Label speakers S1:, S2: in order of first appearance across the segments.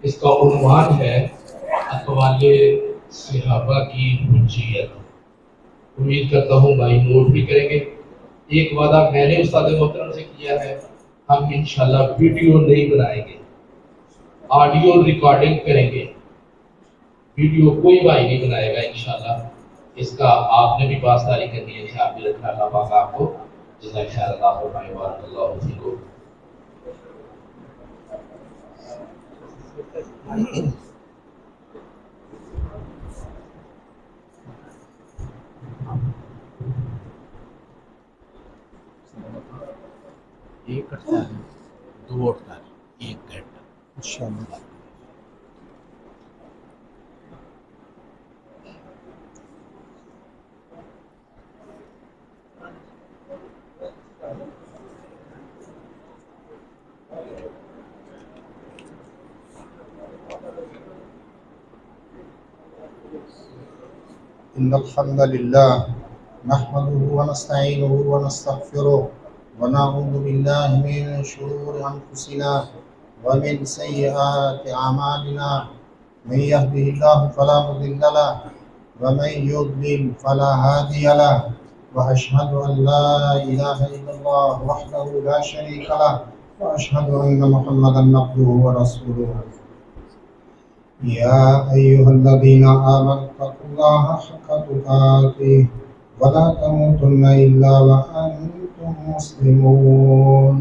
S1: اس کا عنوان ہے اقوال صحابہ کی حجیت۔ امید کرتا ہوں بھائی نوٹ بھی کریں گے۔ ایک وعدہ میں نے استاد محترم سے کیا ہے، ہم انشاءاللہ ویڈیو نہیں بنائیں گے، آڈیو ریکارڈنگ کریں گے، ویڈیو کوئی بھائی نہیں بنائے گا انشاءاللہ۔ اس کا آپ نے بھی پاسداری کرنی ہے، خیال بھی رکھنا۔ اللہ پاک آپ کو جزاک خیر اللہ فرمائے۔ بارک اللہ فیکم۔
S2: ایک کرتا ہے، دو اٹھتا ہے، ایک گھنٹہ انشاءاللہ۔
S3: إن الحمد لله نحمده ونستعينه ونستغفره ونعوذ بالله من شرور أنفسنا ومن سيئات أعمالنا، من يهده الله فلا مضل له ومن يضلل فلا هادي له، وأشهد أن لا إله إلا الله وحده لا شريك له، وأشهد أن محمدا عبده ورسوله۔ يا أيها الذين آمنوا اتقوا الله حق تقاته ولا تموتن إلا وأنتم مسلمون۔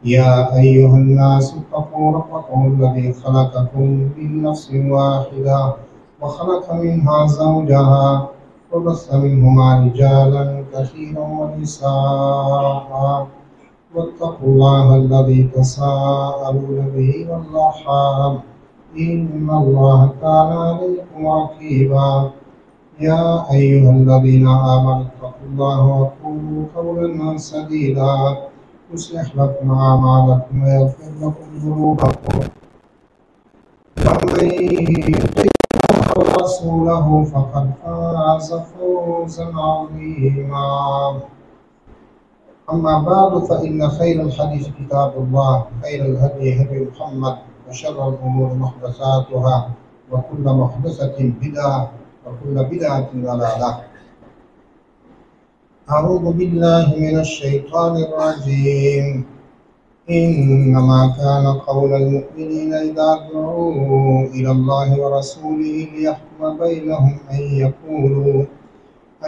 S3: يا أيها الناس اتقوا ربكم الذي خلقكم من نفس واحدة وخلق منها زوجها وبث منهما رجالا كثيرا ونساء، واتقوا الله الذي تساءلون به والأرحام إن الله كان عليكم رقيبا۔ يا أيها الذين آمنوا اتقوا الله وقولوا قولا سديدا يصلح لكم أعمالكم ويغفر لكم ذنوبكم، ومن يطع الله ورسوله فقد فاز فوزا عظيما۔ أما بعد فإن خير الحديث كتاب الله، خير الهدي هدي محمد، وشر الأمور محدثاتها، وكل محدثة بدعة، وكل بدعة ضلالة۔ أعوذ بالله من الشيطان الرجيم۔ إنما كان قول المؤمنين إذا دعوا إلى الله ورسوله ليحكم بينهم أن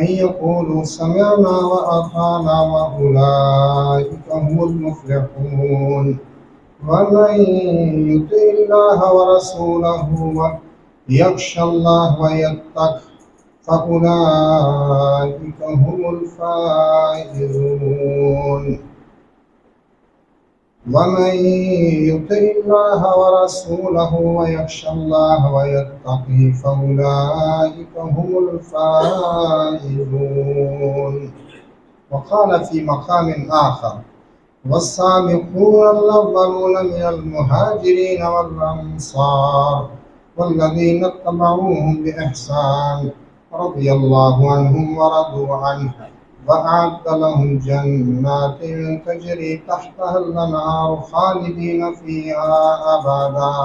S3: يقولوا سمعنا وأطعنا وأولئك هم المفلحون۔ ومن يطع الله ورسوله ويخشى الله ويتقه فأولئك هم الفائزون۔ ومن يطع الله ورسوله ويخشى الله ويتقه فأولئك هم الفائزون۔ وقال في مقام آخر: والسابقون الأولون من المهاجرين والأنصار والذين اتبعوهم بإحسان رضي الله عنهم ورضوا عنه وأعد لهم جنات تجري تحتها الأنهار خالدين فيها أبدا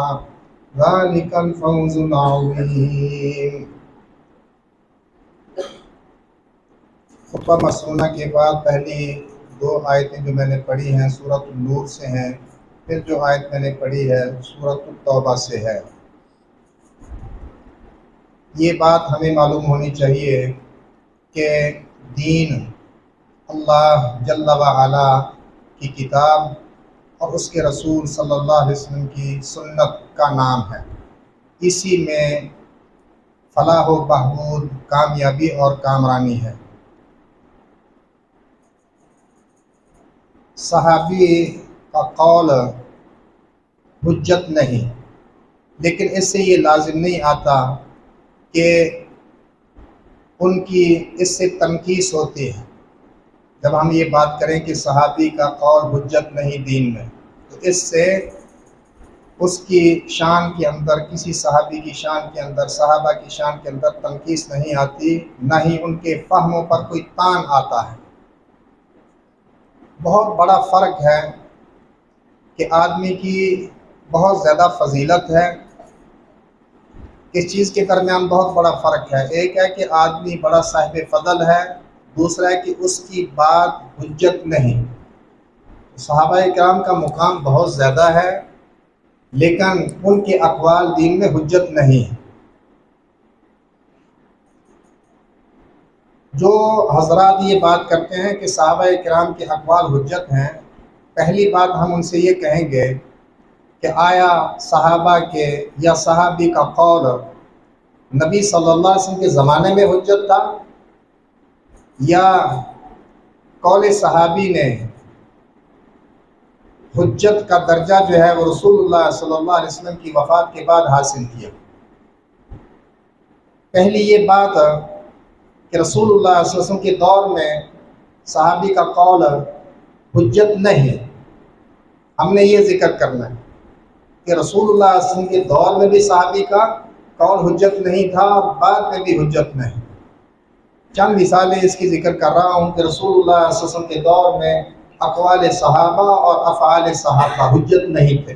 S3: ذلك الفوز العظيم۔ خطبہ مسنونہ کے بعد پہلی دو آیتیں جو میں نے پڑھی ہیں سورۃ النور سے ہیں، پھر جو آیت میں نے پڑھی ہے سورۃ التوبہ سے ہے۔ یہ بات ہمیں معلوم ہونی چاہیے کہ دین اللہ جل وعلا کی کتاب اور اس کے رسول صلی اللہ علیہ وسلم کی سنت کا نام ہے۔ اسی میں فلاح و بہبود، کامیابی اور کامرانی ہے۔ صحابی کا قول حجت نہیں، لیکن اس سے یہ لازم نہیں آتا کہ ان کی اس سے تنقیص ہوتی ہے۔ جب ہم یہ بات کریں کہ صحابی کا قول حجت نہیں دین میں، تو اس سے اس کی شان کے اندر، کسی صحابی کی شان کے اندر، صحابہ کی شان کے اندر تنقیص نہیں آتی، نہ ہی ان کے فہموں پر کوئی تان آتا ہے۔ بہت بڑا فرق ہے کہ آدمی کی بہت زیادہ فضیلت ہے۔ اس چیز کے درمیان بہت بڑا فرق ہے، ایک ہے کہ آدمی بڑا صاحب فضل ہے، دوسرا ہے کہ اس کی بات حجت نہیں۔ صحابہ کرام کا مقام بہت زیادہ ہے، لیکن ان کے اقوال دین میں حجت نہیں ہے۔ جو حضرات یہ بات کرتے ہیں کہ صحابہ کرام کے اقوال حجت ہیں، پہلی بات ہم ان سے یہ کہیں گے کہ آیا صحابہ کے یا صحابی کا قول نبی صلی اللہ علیہ وسلم کے زمانے میں حجت تھا، یا قول صحابی نے حجت کا درجہ جو ہے وہ رسول اللہ صلی اللہ علیہ وسلم کی وفات کے بعد حاصل کیا؟ پہلی یہ بات کہ رسول اللہ صلی اللہ علیہ وسلم کے دور میں صحابی کا قول حجت نہیں، ہم نے یہ ذکر کرنا ہے کہ رسول اللہ صلی اللہ علیہ وسلم کے دور میں بھی صحابی کا قول حجت نہیں تھا اور بعد میں بھی حجت نہیں۔ چند مثالیں اس کی ذکر کر رہا ہوں کہ رسول اللہ صلی اللہ علیہ وسلم کے دور میں اقوال صحابہ اور افعال صحابہ حجت نہیں تھے۔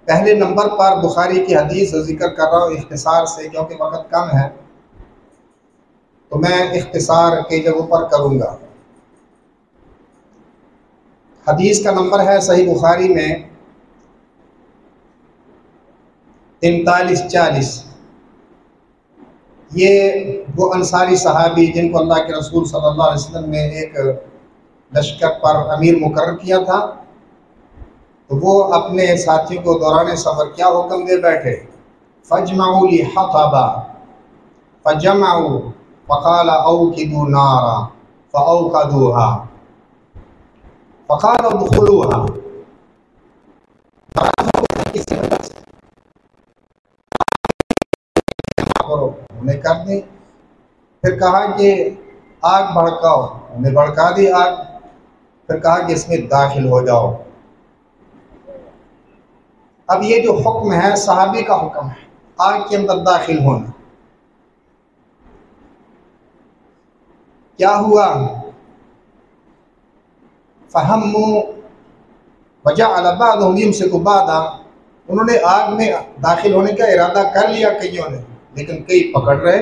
S3: پہلے نمبر پر بخاری کی حدیث ذکر کر رہا ہوں اختصار سے، کیونکہ وقت کم ہے تو میں اختصار کے جگہوں پر کروں گا۔ حدیث کا نمبر ہے صحیح بخاری میں 4340۔ یہ وہ انصاری صحابی جن کو اللہ کے رسول صلی اللہ علیہ وسلم نے ایک لشکر پر امیر مقرر کیا تھا، تو وہ اپنے ساتھیوں کو دوران سفر کیا حکم دے بیٹھے؟ فَاجْمَعُوا لِي حَطَبًا فَجَمَعُوا فَقَالَ أَوْقِدُوا نَارًا فَأَوْقَدُوهَا فَقَالَ ادْخُلُوهَا۔ انہوں نے کر دی، پھر کہا کہ آگ بھڑکاؤ، انہوں نے بھڑکا دی آگ، پھر کہا کہ اس میں داخل ہو جاؤ۔ اب یہ جو حکم ہے صحابی کا حکم ہے، آگ کے اندر داخل ہونا۔ کیا ہوا؟ فَهَمُّوا وَجَعَلَ بَعْضُهُمْ يُمْسِكُ بَعْضًا، انہوں نے آگ میں داخل ہونے کا ارادہ کر لیا کئیوں نے، لیکن کئی پکڑ رہے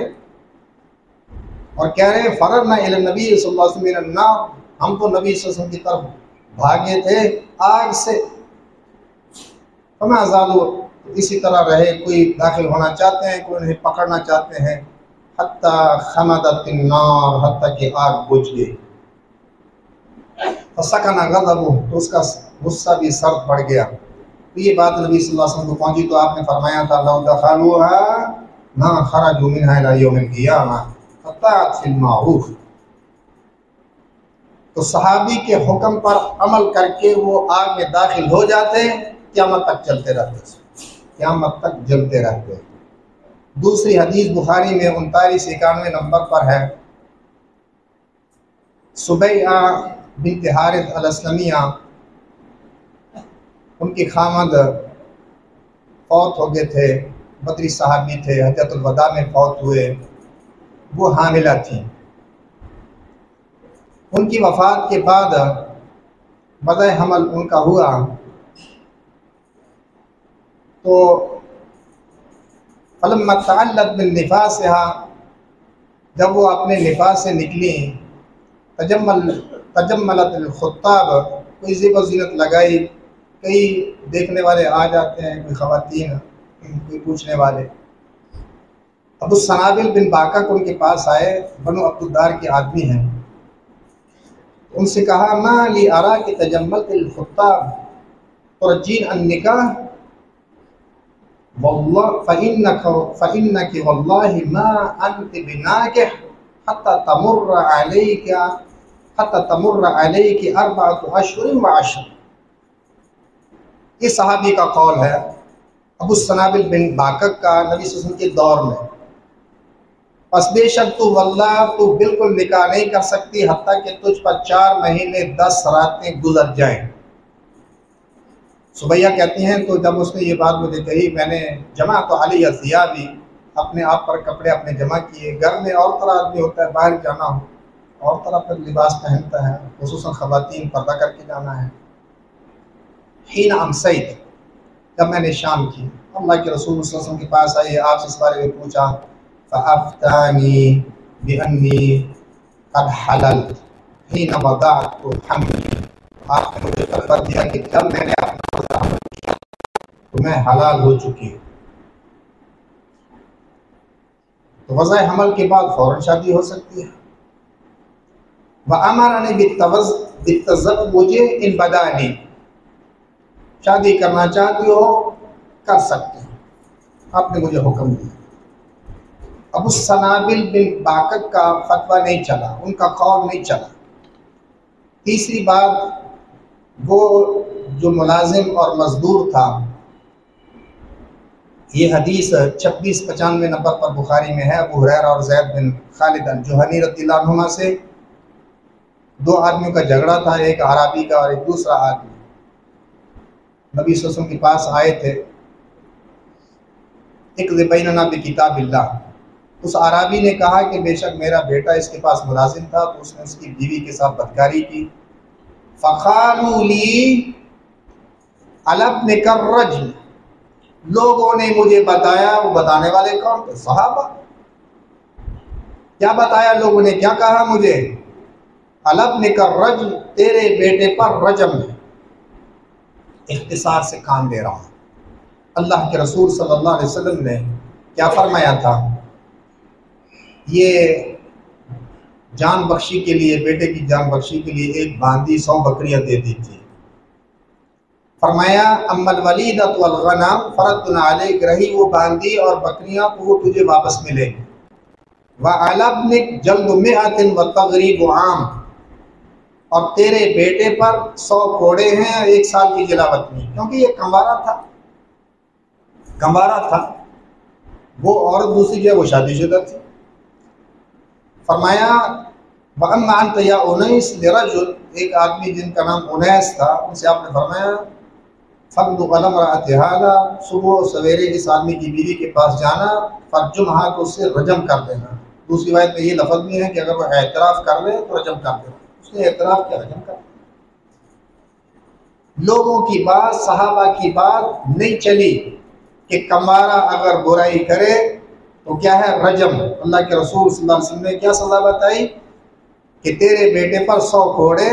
S3: اور کہہ رہے ہیں فررنا الی النبی صلی اللہ علیہ وسلم من النار، ہم تو نبی صلی اللہ علیہ وسلم کی طرف بھاگے تھے آگ سے۔ فما زالوا، اسی طرح رہے، کوئی داخل ہونا چاہتے ہیں، کوئی انہیں پکڑنا چاہتے ہیں، حتی خمدت النار، حتی کہ آگ بجھ گئی۔ فسکن غضبہ، تو اس کا غصہ بھی سرد پڑ گیا۔ تو یہ بات نبی صلی اللہ علیہ وسلم کو پہنچی تو آپ نے فرمایا تھا لو دخلوها ما خرجوا منها الى يوم القیامہ الطاعۃ فی المعروف۔ تو صحابی کے حکم پر عمل کر کے وہ آگ میں داخل ہو جاتے ہیں، قیامت تک چلتے رہتے، قیامت تک جلتے رہتے۔ دوسری حدیث بخاری میں 3991 نمبر پر ہے، سبیعہ بنت حارث الاسلمیہ، ان کے خامد فوت ہو گئے تھے، بدری صحابی تھے، حجۃ الوداع میں فوت ہوئے، وہ حاملہ تھیں۔ ان کی وفات کے بعد وضع حمل ان کا ہوا تو فلما تعلت بالنفاسها، جب وہ اپنے نفاس سے نکلیں، تجملت الخطاب، کوئی زیب و زینت لگائی، کئی دیکھنے والے آ جاتے ہیں، کوئی خواتین، کوئی پوچھنے والے۔ ابو السنابل بن باقق ان کے پاس آئے، بنو عبدالدار کے آدمی ہیں، ان سے کہا ما لی اراک تجملت الخطاب ترجین النکاح فإنك والله ما أنت بناكح حتى تمر عليك 4 أشهر و10۔ یہ صحابی کا قول ہے، ابو السنابل بن باقق کا، نبی صلی اللہ علیہ وسلم کے دور میں۔ پس بے شک تو واللہ تو بالکل نکاح نہیں کر سکتی حتیٰ کہ تجھ پر 4 مہینے 10 راتیں گزر جائیں۔ سبیہ کہتی ہیں تو جب اس نے یہ بات مجھے کہی، میں نے جمع تو علی ثیابی، اپنے آپ پر کپڑے اپنے جمع کیے۔ گھر میں اور طرح آدمی ہوتا ہے، باہر جانا ہو اور طرح پر لباس پہنتا ہے، خصوصاً خواتین پردہ کر کے جانا ہے۔ حین امسیت، جب میں نے شام کی۔ اللہ کے رسول صلی اللہ علیہ وسلم کے پاس آئے، آپ سے اس بارے میں پوچھا، فافتانی بانی قد حللت حین وضعت حملی، آپ نے مجھے فتویٰ دیا کہ جب میں نے اپنا وضع کیا تو میں حلال ہو چکی ہوں۔ تو وضع حمل کے بعد فوراً شادی ہو سکتی ہے۔ وَأَمَرَنِي بِالتَّزَوُّجِ إِن بَدَا، شادی کرنا چاہتی ہو کر سکتے ہیں، آپ نے مجھے حکم دیا۔ ابو السنابل بن باقق کا فتویٰ نہیں چلا، ان کا قول نہیں چلا۔ تیسری بات، وہ جو ملازم اور مزدور تھا، یہ حدیث 2695 نمبر پر بخاری میں ہے، ابو ہریرہ اور زید بن خالد الجہنی رضی اللہ عنہما سے دو آدمیوں کا جھگڑا تھا، ایک اعرابی کا اور ایک دوسرا آدمی۔ نبی صلی اللہ علیہ وسلم کے پاس آئے تھے، اقض بیننا بکتاب اللہ۔ اس اعرابی نے کہا کہ بے شک میرا بیٹا اس کے پاس ملازم تھا تو اس نے اس کی بیوی کے ساتھ بدکاری کی۔ فقالوا لی علی ابنک الرجم، لوگوں نے مجھے بتایا، وہ بتانے والے کون تھے؟ صحابہ۔ کیا بتایا لوگوں نے، کیا کہا مجھے؟ علی ابنک الرجم، تیرے بیٹے پر رجم ہے۔ اختصار سے کام دے رہا ہوں۔ اللہ کے رسول صلی اللہ علیہ وسلم نے کیا فرمایا تھا؟ یہ جان بخشی کے لیے، بیٹے کی جان بخشی کے لیے ایک باندی 100 بکریاں دے دی تھی۔ فرمایا اما الولیدۃ والغنم فرد علیک، رہی وہ باندی اور بکریاں تو وہ تجھے واپس ملے گی۔ وعلی ابنک جلد 100 وتغریب عام، اور تیرے بیٹے پر 100 کوڑے ہیں اور 1 سال کی جلاوطنی، کیونکہ یہ کمبارہ تھا، وہ عورت دوسری جو ہے وہ شادی شدہ تھی۔ فرمایا وَأَمَّا أَنْتَ يَا أُنَيْسُ لِرَجُلٍ، ایک آدمی جن کا نام انیس تھا، ان سے آپ نے فرمایا فَقْدُ عَلَى امْرَأَتِ هَذَا، صبح و سویرے اس آدمی کی بیوی کے پاس جانا، فَرْجُمْهَا، تو اس سے رجم کر دینا۔ دوسری روایت میں یہ لفظ بھی ہے کہ اگر وہ اعتراف کر لے تو رجم کر دینا، اس نے اعتراف کیا، رجم کر دیا۔ لوگوں کی بات، صحابہ کی بات نہیں چلی کہ کمارہ اگر برائی کرے تو کیا ہے، رجم۔ اللہ کے رسول صلی اللہ علیہ وسلم نے کیا سزا بتائی کہ تیرے بیٹے پر 100 کوڑے،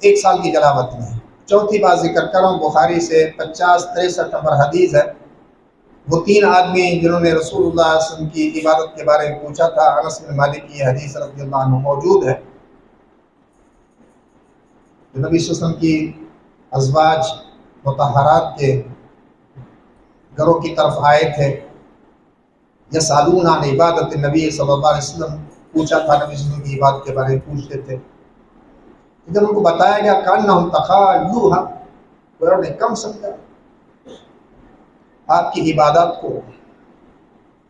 S3: 1 سال کی جلاوطنی ہے۔ چوتھی بات ذکر کر رہا ہوں، بخاری سے 5063 نمبر حدیث ہے۔ وہ 3 آدمی جنہوں نے رسول اللہ صلی اللہ علیہ وسلم کی عبادت کے بارے میں پوچھا تھا، انس بن مالک کی یہ حدیث رضی اللہ عنہ موجود ہے، جو نبی صلی اللہ علیہ وسلم کی ازواج مطہرات کے گھروں کی طرف آئے تھے۔ یسألون عن عبادت النبی صلی اللہ علیہ وسلم، پوچھا تھا نبی صلی اللہ علیہ وسلم کی عبادت کے بارے میں پوچھتے تھے۔ جب ان کو بتایا گیا کأنہم تخالوہا، انہوں نے کم سمجھا آپ کی عبادت کو۔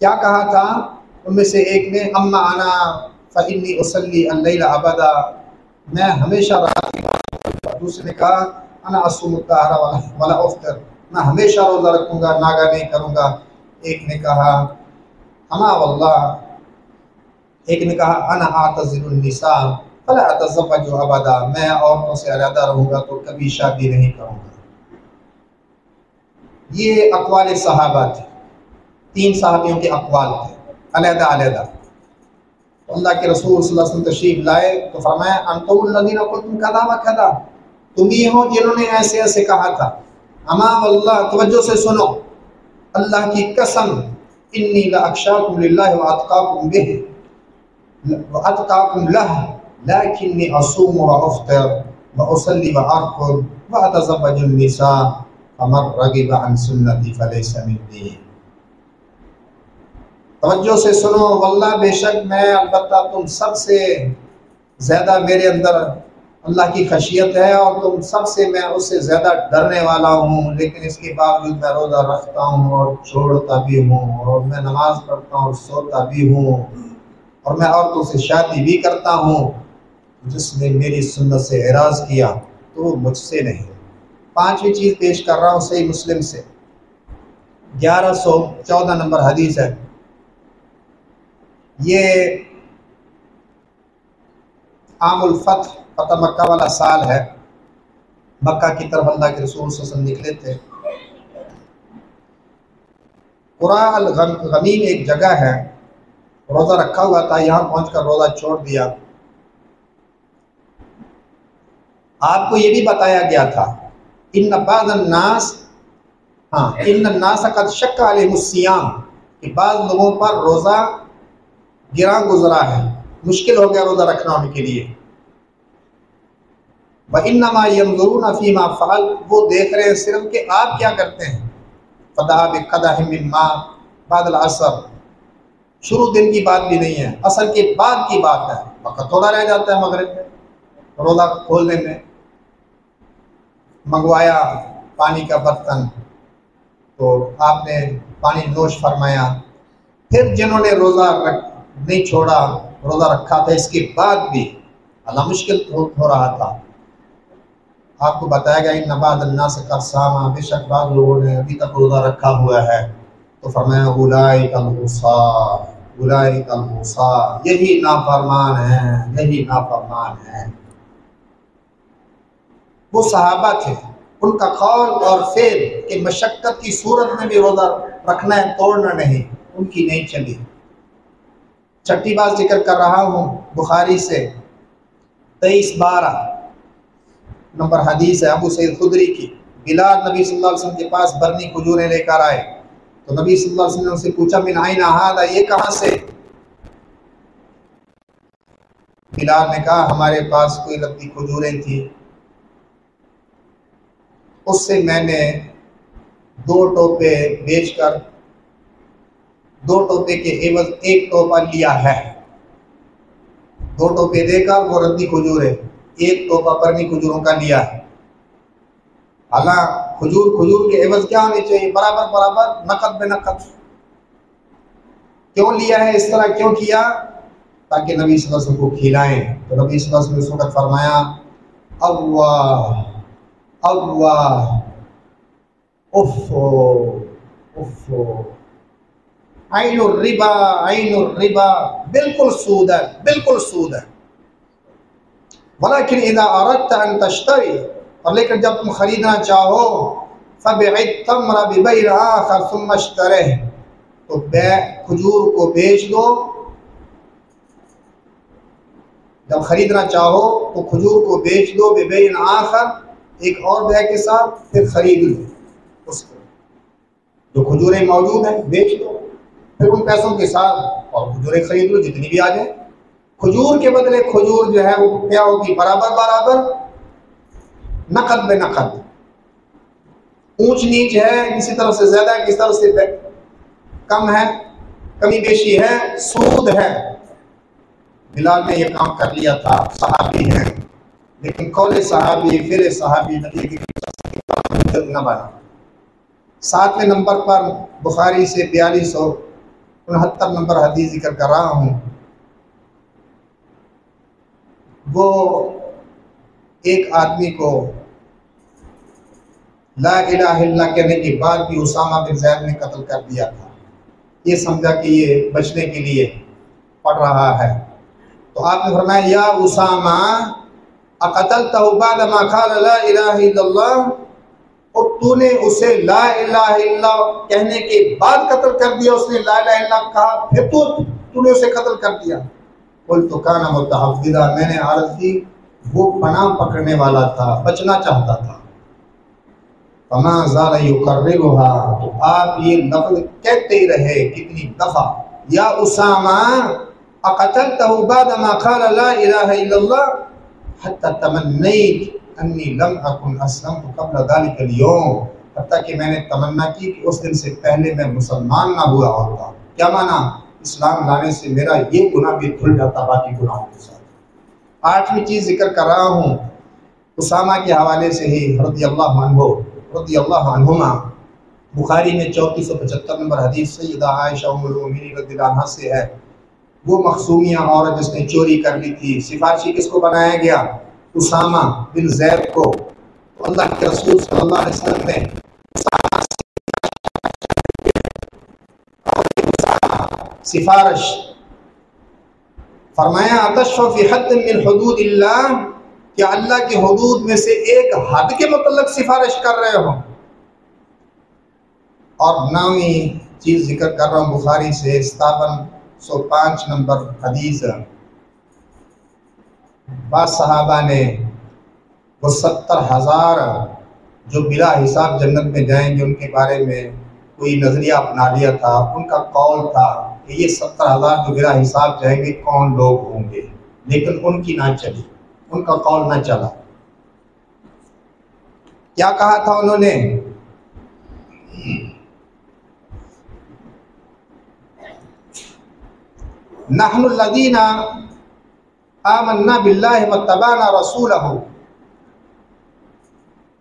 S3: کیا کہا تھا ان میں سے ایک نے، اما انا فإنی اصلی اللیل ابدا، میں ہمیشہ رات کی عبادت کرتا۔ دوسرے نے کہا انا اصوم الدہر ولا افطر، میں ہمیشہ روزہ رکھوں گا، ناگا نہیں کروں گا۔ ایک نے کہا اما واللہ، ایک نے کہا انا اعتزل النساء فلا اتزوج ابدا، میں عورتوں سے علیحدہ رہوں گا تو کبھی شادی نہیں کروں گا۔ یہ اقوال صحابہ تھے، 3 صحابیوں کے اقوال تھے علیحدہ علیحدہ۔ اللہ کے رسول صلی اللہ علیہ وسلم تشریف لائے تو فرمایا انتم الذین قلتم کذا و کذا، تم ہی ہو جنہوں نے ایسے ایسے کہا تھا۔ اما واللہ، توجہ سے سنو، اللہ کی قسم، انی لاخشاکم للہ واتقاکم بہ واتقاکم لہ لیکنی اصوم وافطر واصلی وارقد واتزوج النساء فمن رغب عن سنتی فلیس منی۔ توجہ سے سنو، واللہ بے شک میں البتہ تم سب سے زیادہ میرے اندر اللہ کی خشیت ہے اور تم سب سے میں اس سے زیادہ ڈرنے والا ہوں، لیکن اس کے باوجود میں روزہ رکھتا ہوں اور چھوڑتا بھی ہوں، اور میں نماز پڑھتا ہوں اور سوتا بھی ہوں، اور میں عورتوں سے شادی بھی کرتا ہوں۔ جس نے میری سنت سے اعراض کیا تو وہ مجھ سے نہیں۔ 5ویں چیز پیش کر رہا ہوں صحیح مسلم سے، 1114 نمبر حدیث ہے۔ یہ عام الفتح، فتح مکہ والا سال ہے۔ مکہ کی طرف اللہ کے رسول صلی اللہ علیہ وسلم نکلے تھے۔ قرا الغمیم ایک جگہ ہے، روزہ رکھا ہوا تھا، یہاں پہنچ کر روزہ چھوڑ دیا۔ آپ کو یہ بھی بتایا گیا تھا ان بعض الناس ان الناس قد شق علیہم الصیام، کہ بعض لوگوں پر روزہ گراں گزرا ہے، مشکل ہو گیا روزہ رکھنا ان کے لیے۔ وَإِنَّمَا يَنظُرُونَ فِي مَا فَعَلْ، وہ دیکھ رہے ہیں صرف کہ آپ کیا کرتے ہیں۔ فَدَعَا بِقَدَحٍ مِّن مَّاءٍ بعد العصر، شروع دن کی بات بھی نہیں ہے، عصر کے بعد کی بات ہے، وقت تھوڑا رہ جاتا ہے مغرب میں، روزہ کھولنے میں۔ منگوایا پانی کا برتن، تو آپ نے پانی نوش فرمایا۔ پھر جنہوں نے روزہ نہیں چھوڑا، روزہ رکھا تھا، اس کے بعد بھی اللہ مشکل ہو رہا تھا، آپ کو بتایا گیا ان بعض الناس قد صام، بے شک بعض لوگوں نے ابھی تک روزہ رکھا ہوا ہے، تو فرمایا اولئک العصاة، اولئک العصاة، یہی نافرمان ہیں، یہی نافرمان ہیں۔ وہ صحابہ تھے، ان کا قول اور فعل کہ مشقت کی صورت میں بھی روزہ رکھنا ہے، توڑنا نہیں، ان کی نہیں چلی۔ چھٹی بات ذکر کر رہا ہوں بخاری سے 2312 نمبر حدیث ہے ابو سعید خدری کی۔ بلال نبی صلی اللہ علیہ وسلم کے پاس برنی کھجوریں لے کر آئے، تو نبی صلی اللہ علیہ وسلم نے ان سے پوچھا من عین ھذا، یہ کہاں سے؟ بلال نے کہا ہمارے پاس کوئی رتی کھجوریں تھیں، اس سے میں نے 2 ٹوپے بیچ کر 2 ٹوپے کے عوض 1 ٹوپا لیا ہے۔ 2 ٹوپے دے کر وہ ردی کھجوریں، 1 ٹوپا برنی کھجوروں کا لیا ہے۔ حالانکہ کھجور کے عوض کیا ہونے چاہیے؟ برابر برابر، نقد بے نقد۔ کیوں لیا ہے، اس طرح کیوں کیا؟ تاکہ نبی صلی اللہ علیہ وسلم کو کھلائیں۔ تو نبی صلی اللہ علیہ وسلم نے اس وقت فرمایا اللہ اللہ افو افو، عین الربا، عین الربا، بالکل سود ہے، بالکل سود ہے۔ ولیکن اذا اردت ان تشتری، اور لیکن جب تم خریدنا چاہو، فبع التمر ببیع آخر ثم اشترہ، تو کھجور کو بیچ دو، جب خریدنا چاہو تو کھجور کو بیچ دو، ببیع آخر، ایک اور بیع کے ساتھ، پھر خرید لو اس کو، جو کھجوریں موجود ہیں بیچ دو، پھر ان پیسوں کے ساتھ اور کھجوریں خرید لو جتنی بھی آ جائے۔ کھجور کے بدلے کھجور جو ہے وہ کیا ہوگی؟ برابر برابر، نقد بے نقد۔ اونچ نیچ ہے، کسی طرف سے زیادہ ہے، کسی طرف سے کم ہے، کمی بیشی ہے، سود ہے۔ بلال نے یہ کام کر لیا تھا، صحابی ہیں، لیکن قول صحابی، فعل صحابی نبی کی نہ بنا۔ 7ویں نمبر پر بخاری سے 4269 نمبر حدیث ذکر کر رہا ہوں۔ وہ ایک آدمی کو لا الہ الا اللہ کہنے کے بعد بھی اسامہ بن زید نے قتل کر دیا تھا، یہ سمجھا کہ یہ بچنے کے لیے پڑھ رہا ہے، تو آپ نے فرمایا یا اسامہ اقتلتہ بعد ما قال لا الہ الا اللہ، اور تو نے اسے لا الہ الا اللہ کہنے کے بعد قتل کر دیا، اس نے لا الہ الا اللہ کہا پھر تو نے اسے قتل کر دیا۔ قلت کان متحفظا، میں نے عرض کی وہ پناہ پکڑنے والا تھا، بچنا چاہتا تھا۔ فما زال یکررها، تو آپ یہ لفظ کہتے ہی رہے کتنی دفعہ، یا اسامہ اقتلتہ بعد ما قال لا الہ الا اللہ حتی تمنیت انی لم اکن اسلمت قبل ذلک اليوم، حتیٰ کہ میں نے تمنا کی کہ اس دن سے پہلے میں مسلمان نہ ہوا ہوتا۔ کیا معنی؟ اسلام لانے سے میرا یہ گناہ بھی دھل جاتا باقی گناہوں کے ساتھ۔ 8ویں چیز ذکر کر رہا ہوں اسامہ کے حوالے سے ہی رضی اللہ عنہ رضی اللہ عنہما، بخاری میں 3475 نمبر حدیث سیدہ عائشہ ام المؤمنین رضی اللہ عنہا سے ہے۔ وہ مخزومیہ عورت جس نے چوری کر لی تھی، سفارشی کس کو بنایا گیا؟ اسامہ بن زید کو۔ تو اللہ کے رسول صلی اللہ علیہ وسلم نے سفارش فرمایا اتشفع فی حد من حدود اللہ، کہ اللہ کی حدود میں سے ایک حد کے متعلق سفارش کر رہے ہوں. اور 9ویں چیز ذکر کر رہا ہوں بخاری سے 5705 نمبر حدیث. بعض صحابہ نے وہ 70,000 جو بلا حساب جنت میں جائیں گے ان کے بارے میں کوئی نظریہ اپنا لیا تھا. ان کا قول تھا کہ یہ 70,000 جو بلا حساب جائیں گے کون لوگ ہوں گے، لیکن ان کی نہ چلی، ان کا قول نہ چلا. کیا کہا تھا انہوں نے؟ نحن الذین آمنا باللہ واتبعنا رسولہ.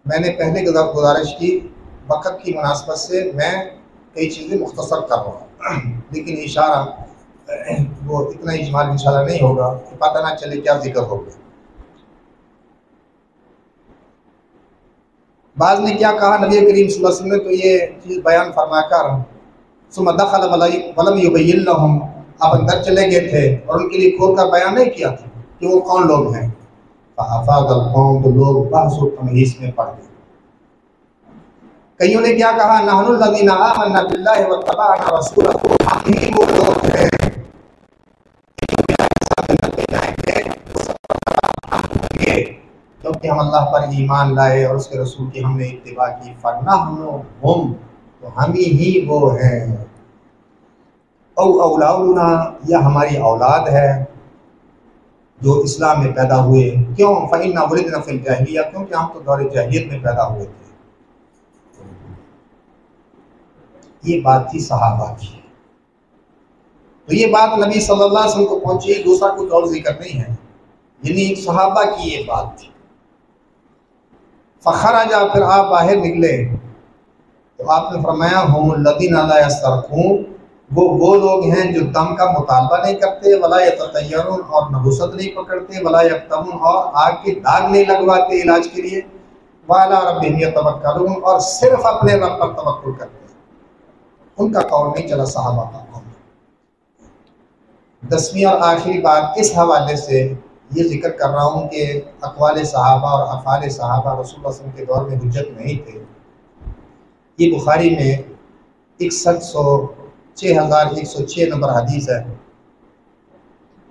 S3: میں نے پہلے گزارش کی، وقت کی مناسبت سے میں کئی چیزیں مختصر کر رہا ہوں، لیکن اشارہ وہ اتنا اجمال انشاءاللہ نہیں ہوگا کہ پتہ نہ چلے کیا ذکر ہو گیا. بعض نے کیا کہا نبی کریم صلی اللہ علیہ وسلم نے تو یہ چیز بیان فرما کر ثم دخل ولم یبین لهم، آپ اندر چلے گئے تھے اور ان کے لیے کھول کر بیان نہیں کیا تھا کہ وہ کون لوگ ہیں. فافاض القوم، تو لوگ بحث و تمہیز میں پڑ گئے. کئیوں نے کیا کہا؟ نحن الذین آمنا باللہ واتبعنا رسولہ، ہم ہی وہ لوگ ہیں کیونکہ ہم اللہ پر ایمان لائے اور اس کے رسول کی ہم نے اتباع کی. فنحن ہم، تو ہم ہی وہ ہیں. او اولادنا، یا ہماری اولاد ہے جو اسلام میں پیدا ہوئے. کیوں؟ فإنا ولدنا فی الجاہلیہ، کیونکہ ہم تو دور جاہلیت میں پیدا ہوئے تھے. یہ بات تھی صحابہ کی. تو یہ بات نبی صلی اللہ علیہ وسلم کو پہنچی، دوسرا کچھ اور ذکر نہیں ہے، یعنی صحابہ کی یہ بات تھی. فخرج، پھر آپ باہر نکلے تو آپ نے فرمایا ہم الذین لا یسترقون، وہ لوگ ہیں جو دم کا مطالبہ نہیں کرتے، ولا یتطیرون، اور نبوست نہیں پکڑتے، ولا یکتمون، اور آگ کے داغ نہیں لگواتے علاج کے لیے، وعلی ربہم یتوکلون، اور صرف اپنے رب پر توکل کرتے. ان کا قول نہیں چلا، صحابہ کا قول. 10ویں اور آخری بات اس حوالے سے یہ ذکر کر رہا ہوں کہ اقوال صحابہ اور افعال صحابہ رسول اللہ صلی اللہ علیہ وسلم کے دور میں حجت نہیں تھے. یہ بخاری میں 6106 نمبر حدیث ہے.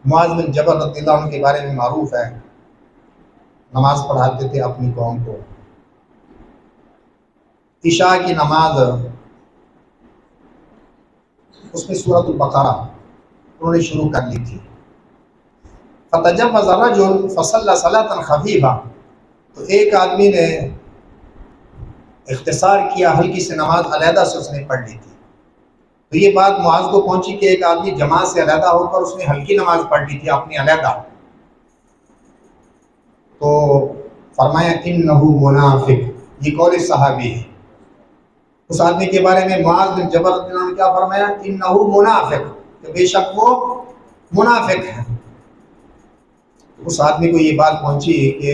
S3: معاذ بن جبل رضی اللہ عنہ کے بارے میں معروف ہے، نماز پڑھاتے تھے اپنی قوم کو. عشاء کی نماز اس میں سورۃ البقرہ انہوں نے شروع کر لی تھی. فتجوز الرجل فصلی صلاۃ خفیفہ، تو ایک آدمی نے اختصار کیا، ہلکی سے نماز علیحدہ سے اس نے پڑھ لی تھی. تو یہ بات معاذ کو پہنچی کہ ایک آدمی جماعت سے علیحدہ ہو کر اس نے ہلکی نماز پڑھ لی تھی اپنی علیحدہ. تو فرمایا انہ منافق، یہ قول صحابی ہے. اس آدمی کے بارے میں معاذ بن جبل رضی اللہ عنہ نے کیا فرمایا؟ انہ منافق، کہ بے شک وہ منافق ہے. اس آدمی کو یہ بات پہنچی کہ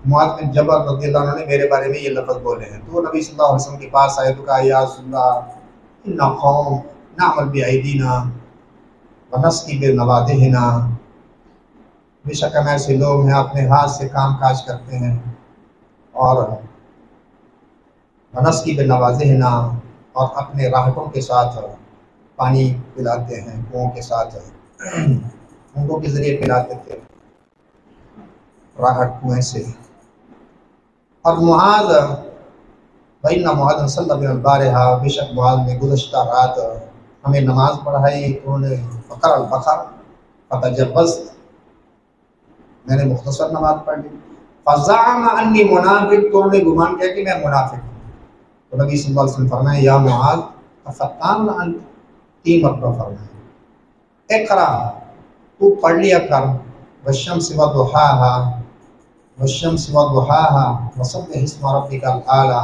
S3: معاذ بن جبل رضی اللہ عنہ نے میرے بارے میں یہ لفظ بولے ہیں. تو نبی صلی اللہ علیہ وسلم کے پاس آئے تو کہا یا رسول اللہ ان قوم نعمل بایدینا ونسقی بنوادہنا، بے شک ہم ایسے لوگ ہیں اپنے ہاتھ سے کام کاج کرتے ہیں اور ونسقی بنوادہنا، اور اپنے راہٹوں کے ساتھ پانی پلاتے ہیں، کنوؤں کے ساتھ کنووں کے ذریعے پلاتے تھے راہٹ کنویں سے. اور معاذ بَإِنَّ مُعَاذًا صَلَّى بِنَا الْبَارِحَةَ، بے شک معاذ نے گزشتہ رات ہمیں نماز پڑھائی. انہوں نے فقر البقر فتجوزت، میں نے مختصر نماز پڑھ لی. فزعم انی منافق، تو انہوں نے گمان کیا کہ میں منافق ہوں. تو نبی صلی اللہ علیہ وسلم فرمائے یا معاذ افتان انت، 3 مرتبہ فرمائے اقرا، تو پڑھ لیا کر والشمس وضحاها والشمس وضحاها وسبح اسم ربک الاعلی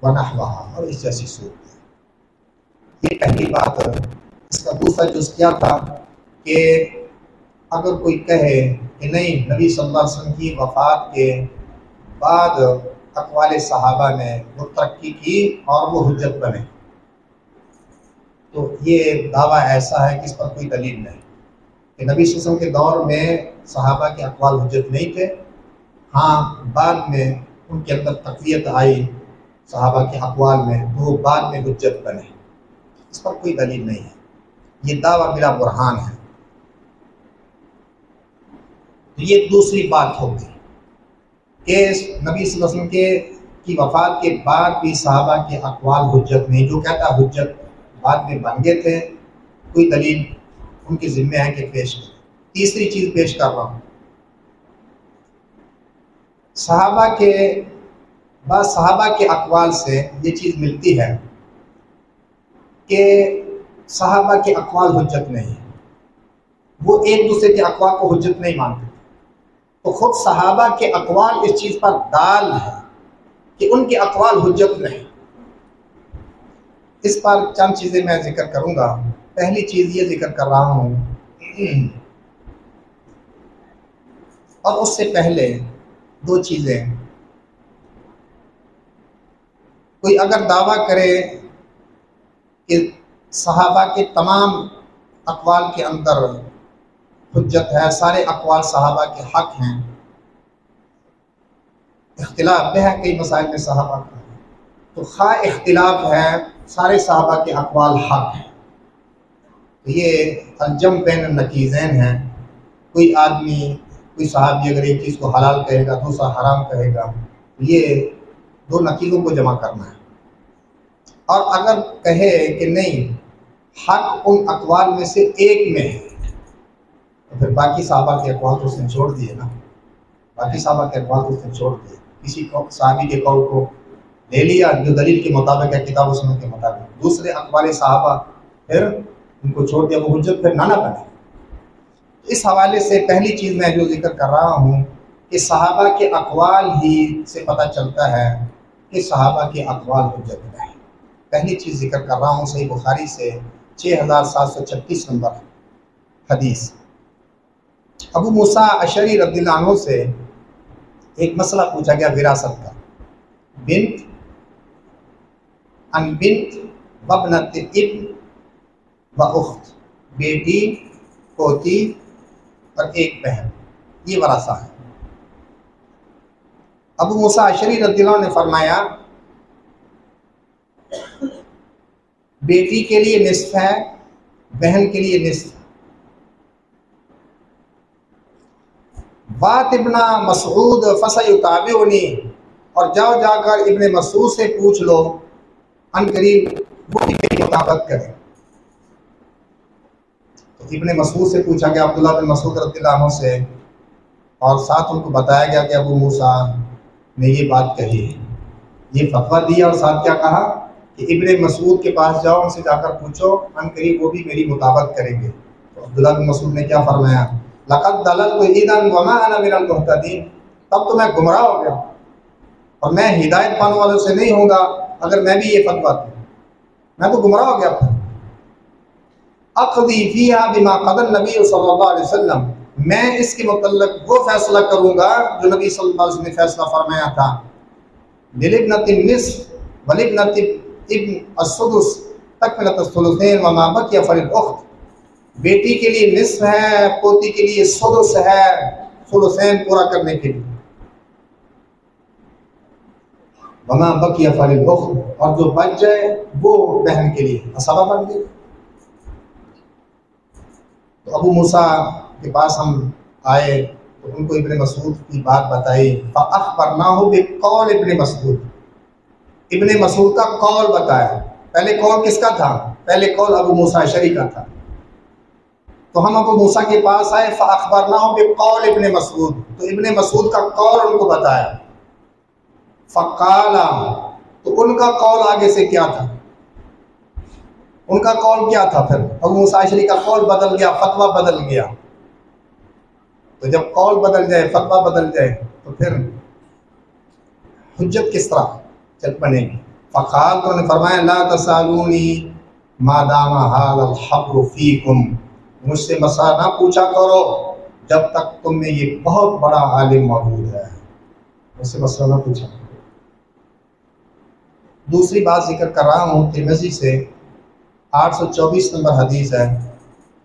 S3: ونحوها، اور اس جیسی صورت. یہ پہلی بات. اس کا دوسرا جز کیا تھا کہ اگر کوئی کہے کہ نہیں نبی صلی اللہ علیہ وسلم کی وفات کے بعد اقوال صحابہ نے وہ ترقی کی اور وہ حجت بنے، تو یہ دعویٰ ایسا ہے کہ اس پر کوئی دلیل نہیں. کہ نبی صلی اللہ علیہ وسلم کے دور میں صحابہ کے اقوال حجت نہیں تھے، ہاں بعد میں ان کے اندر تقویت آئی صحابہ کے اقوال میں تو وہ بعد میں حجت بنے، اس پر کوئی دلیل نہیں ہے، یہ دعویٰ بلا برہان ہے۔ تو یہ دوسری بات ہوگی کہ نبی صلی اللہ علیہ وسلم کی وفات کے بعد بھی صحابہ کے اقوال حجت نہیں، جو کہتا حجت بعد میں بن گئے تھے، کوئی دلیل ان کے ذمہ ہے کہ پیش کریں۔ تیسری چیز پیش کر رہا ہوں، بعض صحابہ کے اقوال سے یہ چیز ملتی ہے کہ صحابہ کے اقوال حجت نہیں، وہ ایک دوسرے کے اقوال کو حجت نہیں مانتے، تو خود صحابہ کے اقوال اس چیز پر دال ہے کہ ان کے اقوال حجت نہیں۔ اس پر چند چیزیں میں ذکر کروں گا۔ پہلی چیز یہ ذکر کر رہا ہوں، اور اس سے پہلے دو چیزیں، کوئی اگر دعویٰ کرے کہ صحابہ کے تمام اقوال کے اندر حجت ہے، سارے اقوال صحابہ کے حق ہیں، اختلاف ہے کئی مسائل میں صحابہ کا، تو خواہ اختلاف ہے سارے صحابہ کے اقوال حق ہیں، تو یہ الجم بین النقیضین ہے۔ کوئی آدمی، کوئی صحابی اگر ایک چیز کو حلال کہے گا دوسرا حرام کہے گا، یہ دو نقیضوں کو جمع کرنا ہے۔ اور اگر کہے کہ نہیں حق ان اقوال میں سے ایک میں ہے، تو پھر باقی صحابہ کے اقوال تو اس نے چھوڑ دیے نا، باقی صحابہ کے اقوال تو اس نے چھوڑ دیے، کسی صحابی کے قول کو لے لیا جو دلیل کے مطابق ہے، کتاب و سنت کے مطابق، دوسرے اقوال صحابہ پھر ان کو چھوڑ دیا، وہ حجت پھر نہ بنے۔ اس حوالے سے پہلی چیز میں جو ذکر کر رہا ہوں کہ صحابہ کے اقوال ہی سے پتہ چلتا ہے کہ صحابہ کے اقوال حجت نہیں۔ پہلی چیز ذکر کر رہا ہوں صحیح بخاری سے 6736 نمبر حدیث، ابو موسیٰ اشعری رضی اللہ عنہ سے ایک مسئلہ پوچھا گیا وراثت کا، بنت ان بنت وابنت ابن و اخت، بیٹی، پوتی اور ایک بہن، یہ وراثہ ہے۔ ابو موسیٰ اشعری رضی اللہ عنہ نے فرمایا بیٹی کے لیے نصف ہے، بہن کے لیے نصف ہے۔ بات ابن مسعود فسیتابعنی، اور جاؤ جا کر ابن مسعود سے پوچھ لو، ان قریب وہ بھی میری مطابقت کرے۔ تو ابن مسعود سے پوچھا گیا، عبداللہ بن مسعود رضی اللہ عنہ سے، اور ساتھ ان کو بتایا گیا کہ ابو موسیٰ نے یہ بات کہی ہے، یہ فتویٰ دیا، اور ساتھ کیا کہا کہ ابن مسعود کے پاس جاؤ، ان سے جا کر پوچھو، ان قریب وہ بھی میری مطابقت کریں گے۔ تو عبداللہ بن مسعود نے کیا فرمایا، لقد ضللت اذا وما انا من المهتدین، تب تو میں گمراہ ہو گیا اور میں ہدایت پانے والوں سے نہیں ہوں گا اگر میں بھی یہ فتویٰ دوں، میں تو گمراہ ہو گیا تھا۔ اقضی فیہا بما قضى النبی صلی اللہ علیہ وسلم، میں اس کے متعلق وہ فیصلہ کروں گا جو نبی صلی اللہ علیہ وسلم نے فیصلہ فرمایا تھا، للابنۃ النصف ولابنۃ ابن السدس تکملۃ الثلثین وما بقی فللأخت، بیٹی کے لیے نصف ہے، پوتی کے لیے سدس ہے، ثلثین پورا کرنے کے لیے، وما بقی فللأخت، اور جو بچ جائے وہ بہن کے لیے عصبہ بن گئی۔ تو ابو موسیٰ کے پاس ہم آئے تو ان کو ابن مسعود کی بات بتائی، فأخبرناہ بقول ابن مسعود، ابن مسعود کا قول بتایا۔ پہلے قول کس کا تھا؟ پہلے قول ابو موسیٰ اشعری کا تھا۔ تو ہم ابو موسیٰ کے پاس آئے، فأخبرناہ بقول ابن مسعود، تو ابن مسعود کا قول ان کو بتایا۔ فقال، تو ان کا قول آگے سے کیا تھا؟ ان کا قول کیا تھا؟ پھر ابو موسیٰ اشعری کا قول بدل گیا، فتویٰ بدل گیا۔ تو جب قول بدل جائے، فتویٰ بدل جائے، تو پھر حجت کس طرح چل بنے گی؟ فقال، تو انہوں نے فرمایا، لا تسالونی ما دام ھذا الحبر فیکم، مجھ سے مسئلہ نہ پوچھا کرو جب تک تم میں یہ بہت بڑا عالم موجود ہے، مجھ سے مسئلہ نہ پوچھا کرو۔ دوسری بات ذکر کر رہا ہوں، ترمذی سے 824 نمبر حدیث ہے،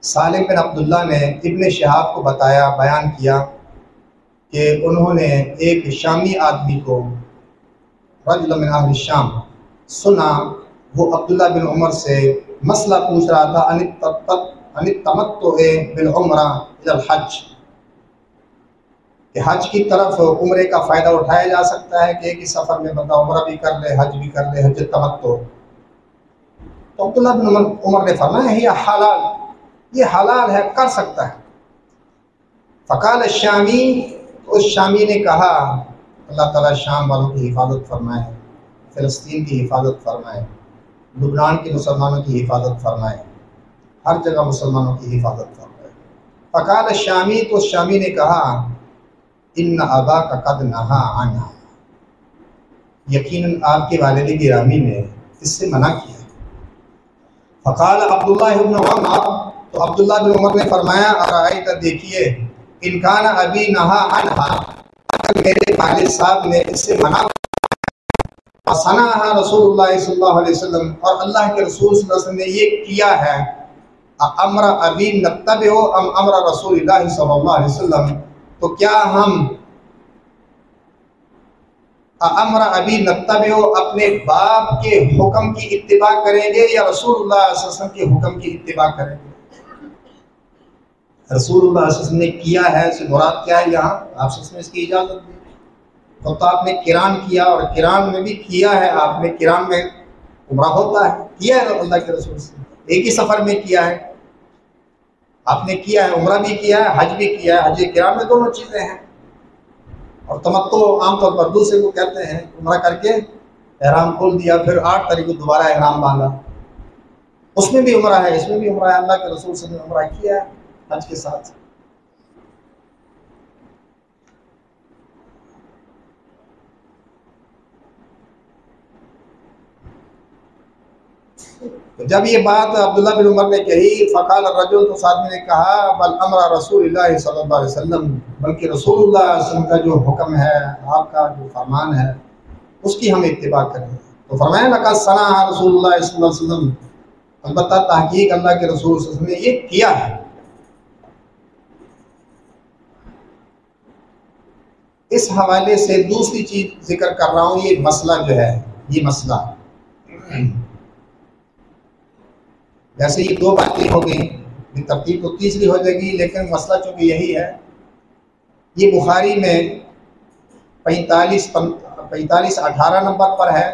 S3: سالم بن عبداللہ نے ابن شہاب کو بتایا، بیان کیا کہ انہوں نے ایک شامی آدمی کو، رجل من اہل الشام، سنا وہ عبداللہ بن عمر سے مسئلہ پوچھ رہا تھا ان التمتع بالعمرہ الی الحج، کہ حج کی طرف عمرے کا فائدہ اٹھایا جا سکتا ہے کہ ایک ہی سفر میں بندہ عمرہ بھی کر لے حج بھی کر لے، حج تمتع۔ تو عبداللہ بن عمر نے فرمایا یہ حلال، یہ حلال ہے، کر سکتا ہے۔ فقال الشامی، تو اس شامی نے کہا، اللہ تعالیٰ شام والوں کی حفاظت فرمائے، فلسطین کی حفاظت فرمائے، لبنان کے مسلمانوں کی حفاظت فرمائے، ہر جگہ مسلمانوں کی حفاظت فرمائے۔ فقال الشامی، تو شامی نے کہا ان اباک قد نہا عنہا، یقیناً آپ کے والد گرامی نے اس سے منع کیا۔ فقال عبداللہ بن عمر، تو عبداللہ بن عمر نے فرمایا ارائیت، دیکھیے، ان کان ابی نہا عنہا، اگر میرے والد صاحب نے اس سے منع وصنعها رسول اللہ صلی اللہ علیہ وسلم، اور اللہ کے رسول صلی اللہ علیہ وسلم نے یہ کیا ہے، امر ابی نتبع ام امر رسول اللہ صلی اللہ علیہ وسلم، تو کیا ہم امر ابی نتبع اپنے باپ کے حکم کی اتباع کریں گے یا رسول اللہ صلی اللہ علیہ وسلم کے حکم کی اتباع کریں گے؟ رسول اللہ صلی اللہ علیہ وسلم نے کیا ہے سے مراد کیا ہے یہاں؟ آپ صلی اللہ علیہ وسلم اس کی اجازت دی، تو آپ نے قران کیا، اور قران میں بھی کیا ہے آپ نے، قران میں عمرہ ہوتا ہے، کیا ہے اللہ کے رسول سے، ایک ہی سفر میں کیا ہے، آپ نے کیا ہے، عمرہ بھی کیا ہے، حج بھی کیا ہے، حج قران میں دونوں چیزیں ہیں۔ اور تمتع عام طور پر دوسرے کو کہتے ہیں، عمرہ کر کے احرام کھول دیا، پھر 8 تاریخ کو دوبارہ احرام باندھا، اس میں بھی عمرہ ہے، اس میں بھی عمرہ ہے، اللہ کے رسول صلی اللہ علیہ وسلم نے عمرہ کیا ہے حج کے ساتھ۔ تو جب یہ بات عبداللہ بن عمر نے کہی، فقال الرجل، تو آدمی نے کہا بل امر رسول اللہ صلی اللہ علیہ وسلم، بلکہ رسول اللہ صلی اللہ علیہ وسلم کا جو حکم ہے، آپ کا جو فرمان ہے، اس کی ہم اتباع کریں۔ تو فرمایا لقد صنع رسول اللہ صلی اللہ علیہ وسلم، البتہ تحقیق اللہ کے رسول صلی اللہ علیہ وسلم نے یہ کیا ہے۔ اس حوالے سے دوسری چیز ذکر کر رہا ہوں، یہ مسئلہ جو ہے، یہ مسئلہ، ویسے یہ 2 باتیں ہو گئی، یہ ترتیب تو تیسری ہو جائے گی، لیکن مسئلہ چونکہ یہی ہے، یہ بخاری میں 45-18 نمبر پر ہے،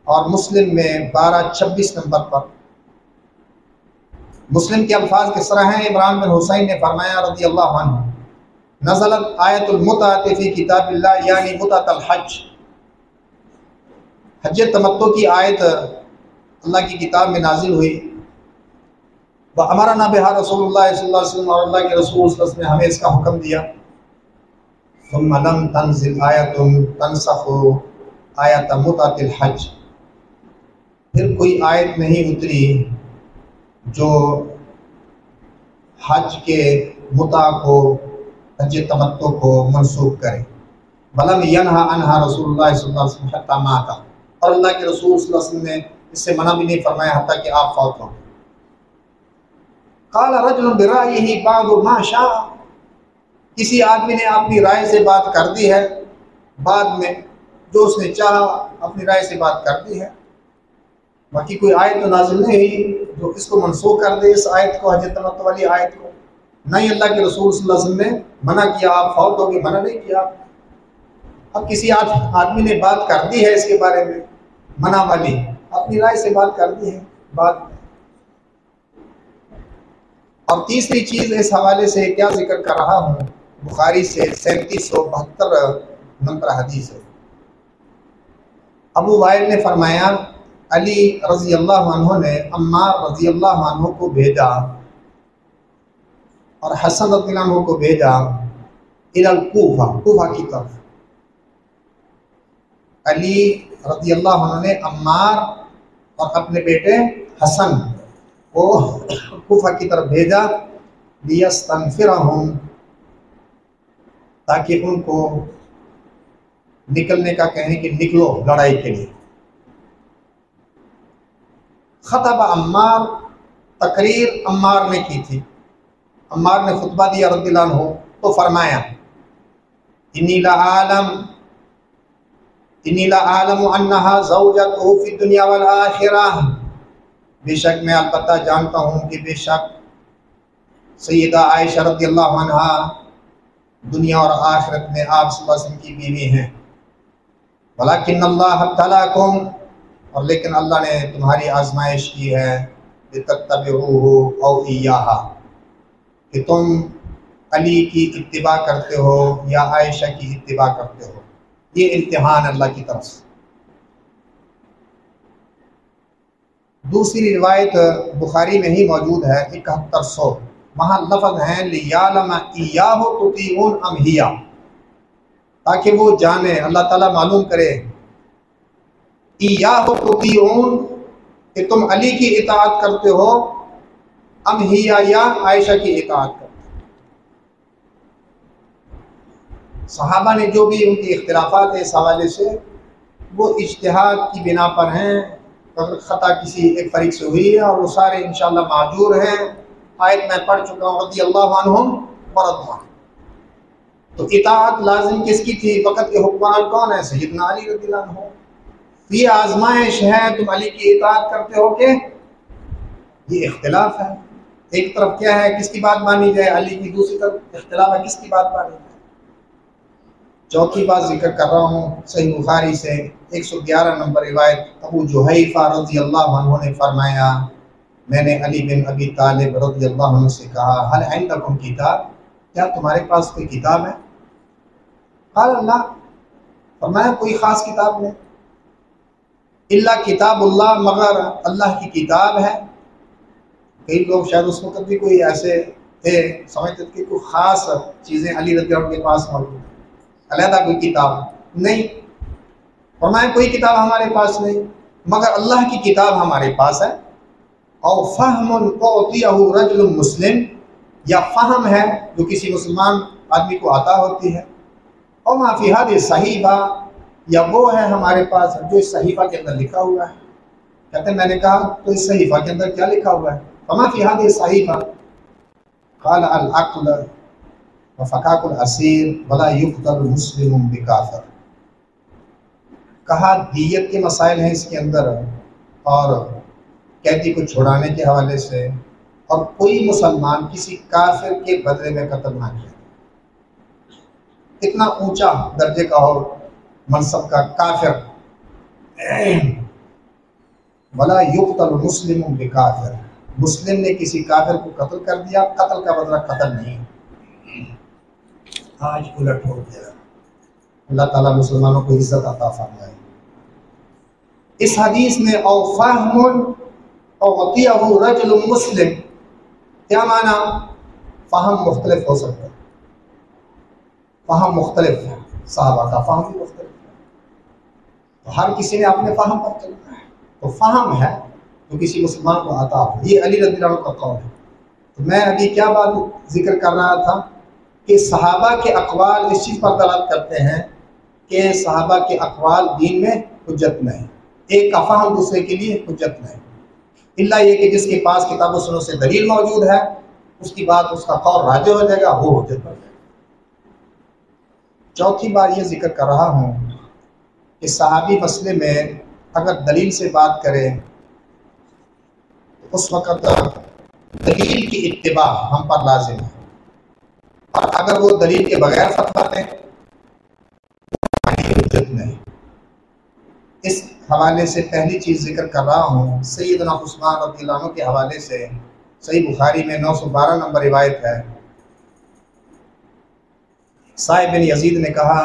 S3: اور مسلم میں 12-26 نمبر پر۔ مسلم کے الفاظ کس طرح ہیں؟ عمران بن حسین نے فرمایا رضی اللہ عنہ، نزلت آیت المتعۃ فی کتاب اللہ، یعنی متعۃ الحج، حج تمتع کی آیت اللہ کی کتاب میں نازل ہوئی، وَأَمَرَنَا بِهَا رسول اللہ صلی اللہ علیہ وسلم، اور اللہ کے رسول صلی اللہ علیہ وسلم نے ہمیں اس کا حکم دیا۔ ثم لم تنزل آیت تنسخ آیت متعۃ الحج، پھر کوئی آیت نہیں اتری جو حج کے متع کو، حج تمتع کو منسوخ کرے۔ وَلَمْ يَنْهَ عَنْهَا رسول اللہ صلی اللہ علیہ وسلم حتى مات، اور اللہ کے رسول صلی اللہ علیہ وسلم نے اس سے منع بھی نہیں فرمایا حتیٰ کہ آپ فوت ہو۔ قال رجل برأیہ بعد ما شاء، کسی آدمی نے اپنی رائے سے بات کر دی ہے، بعد میں جو اس نے چاہا اپنی رائے سے بات کر دی ہے، باقی کوئی آیت تو نازل نہیں ہوئی جو اس کو منسوخ کر دے، اس آیت کو، حج تمتع والی آیت کو، نہ ہی اللہ کے رسول صلی اللہ علیہ وسلم نے منع کیا آپ فوت ہو گئے، منع نہیں کیا۔ اب کسی آدمی نے بات کر دی ہے اس کے بارے میں منع والی، اپنی رائے سے بات کر دی ہے بات۔ اور تیسری چیز اس حوالے سے کیا ذکر کر رہا ہوں، بخاری سے 3772 نمبر حدیث ہے، ابو وائل نے فرمایا علی رضی اللہ عنہ نے عمار رضی اللہ عنہ کو بھیجا اور حسن رضی اللہ عنہ کو بھیجا الی الکوفہ، کوفہ کی طرف۔ علی رضی اللہ عنہ نے عمار اور اپنے بیٹے حسن کو کوفہ کی طرف بھیجا، لیستنفرہم، تاکہ ان کو نکلنے کا کہیں کہ نکلو لڑائی کے لیے۔ خطب عمار، تقریر عمار نے کی تھی. عمار نے خطبہ دیا رضی اللہ عنہ تو فرمایا انی لعالم انہا زوجتہ فی الدنیا والآخرہ، بے شک میں البتہ جانتا ہوں کہ بے شک سیدہ عائشہ رضی اللہ عنہا دنیا اور آخرت میں آپ صلی اللہ علیہ وسلم کی بیوی ہیں. ولیکن اللہ ابتلاکم، اور لیکن اللہ نے تمہاری آزمائش کی ہے لتتبعوہ او ایہا، کہ تم علی کی اتباع کرتے ہو یا عائشہ کی اتباع کرتے ہو. یہ امتحان اللہ کی طرف سے. دوسری روایت بخاری میں ہی موجود ہے 7100، وہاں لفظ ہیں لیعلم ایاہ تطیعون ام ہی، تاکہ وہ جانے، اللہ تعالیٰ معلوم کرے ایاہ تطیعون کہ تم علی کی اطاعت کرتے ہو، ام ہی یا عائشہ کی اطاعت کرتے ہو. صحابہ نے جو بھی ان کی اختلافات ہیں اس حوالے سے وہ اجتہاد کی بنا پر ہیں. اگر خطا کسی ایک فریق سے ہوئی ہے اور وہ سارے انشاءاللہ معذور ہیں. آیت میں پڑھ چکا ہوں رضی اللہ عنہم ورضوا عنہ. تو اطاعت لازم کس کی تھی؟ وقت کے حکمران کون ہے؟ سیدنا علی رضی اللہ عنہ. یہ آزمائش ہے، تم علی کی اطاعت کرتے ہو کہ یہ اختلاف ہے. ایک طرف کیا ہے کس کی بات مانی جائے علی کی، دوسری طرف اختلاف ہے کس کی بات مانی جائے. چوتھی بات ذکر کر رہا ہوں صحیح بخاری سے 111 نمبر روایت. ابو جحیفہ رضی اللہ عنہ نے فرمایا میں نے علی بن ابی طالب رضی اللہ عنہ سے کہا هل عندکم کتاب، کیا تمہارے پاس کوئی کتاب ہے؟ قال اللہ، فرمایا کوئی خاص کتاب نہیں. الا کتاب اللہ، مگر اللہ کی کتاب ہے. کئی لوگ شاید اس وقت بھی کوئی ایسے تھے سمجھتے کہ کوئی خاص چیزیں علی رضی اللہ عنہ کے پاس موجود ہیں، علیحدہ کوئی کتاب نہیں. فرمایا کوئی کتاب ہمارے پاس نہیں مگر اللہ کی کتاب ہمارے پاس ہے. اور فہم اعطیہ رجل مسلم، یا فہم ہے جو کسی مسلمان آدمی کو عطا ہوتی ہے. اور ما فی ہذہ صحیفہ، یا وہ ہے ہمارے پاس جو اس صحیفہ کے اندر لکھا ہوا ہے. کہتے ہیں میں نے کہا تو اس صحیفہ کے اندر کیا لکھا ہوا ہے؟ فما فی ہذہ صحیفہ قال العقل وفکاک الاسیر ولا یقتل مسلم بکافر. کہا دیت کے مسائل ہیں اس کے اندر، اور قیدی کو چھڑانے کے حوالے سے، اور کوئی مسلمان کسی کافر کے بدلے میں قتل نہ کیا. اتنا اونچا درجے کا ہو منصب کا کافر. ولا یقتل مسلم بکافر، مسلم نے کسی کافر کو قتل کر دیا، قتل کا بدلہ قتل نہیں. آج الٹ ہو گیا. اللہ تعالیٰ مسلمانوں کو عزت عطا فرمائے. اس حدیث میں او فہم اعطیہ رجل مسلم، کیا معنی؟ فہم مختلف ہو سکتا ہے، فہم مختلف ہے، صحابہ کا فہم بھی مختلف ہے، تو ہر کسی نے اپنے فہم پر چلنا ہے. تو فہم ہے جو کسی مسلمان کو عطا ہو. یہ علی رضی اللہ عنہ کا قول ہے. تو میں ابھی کیا بات ذکر کر رہا تھا کہ صحابہ کے اقوال اس چیز پر دلالت کرتے ہیں کہ صحابہ کے اقوال دین میں حجت نہیں. ایک کا فہم دوسرے کے لیے حجت نہیں، الا یہ کہ جس کے پاس کتاب و سنت سے دلیل موجود ہے اس کی بات، اس کا قول راجح ہو جائے گا، وہ حجت بن جائے گا. چوتھی بار یہ ذکر کر رہا ہوں کہ صحابی مسئلے میں اگر دلیل سے بات کرے تو اس وقت دلیل کی اتباع ہم پر لازم ہے، اور اگر وہ دلیل کے بغیر فتویٰ دیں حجت نہیں. اس حوالے سے پہلی چیز ذکر کر رہا ہوں سیدنا عثمان رضی اللہ عنہ کے حوالے سے. صحیح بخاری میں 912 نمبر روایت ہے. صاحب بن یزید نے کہا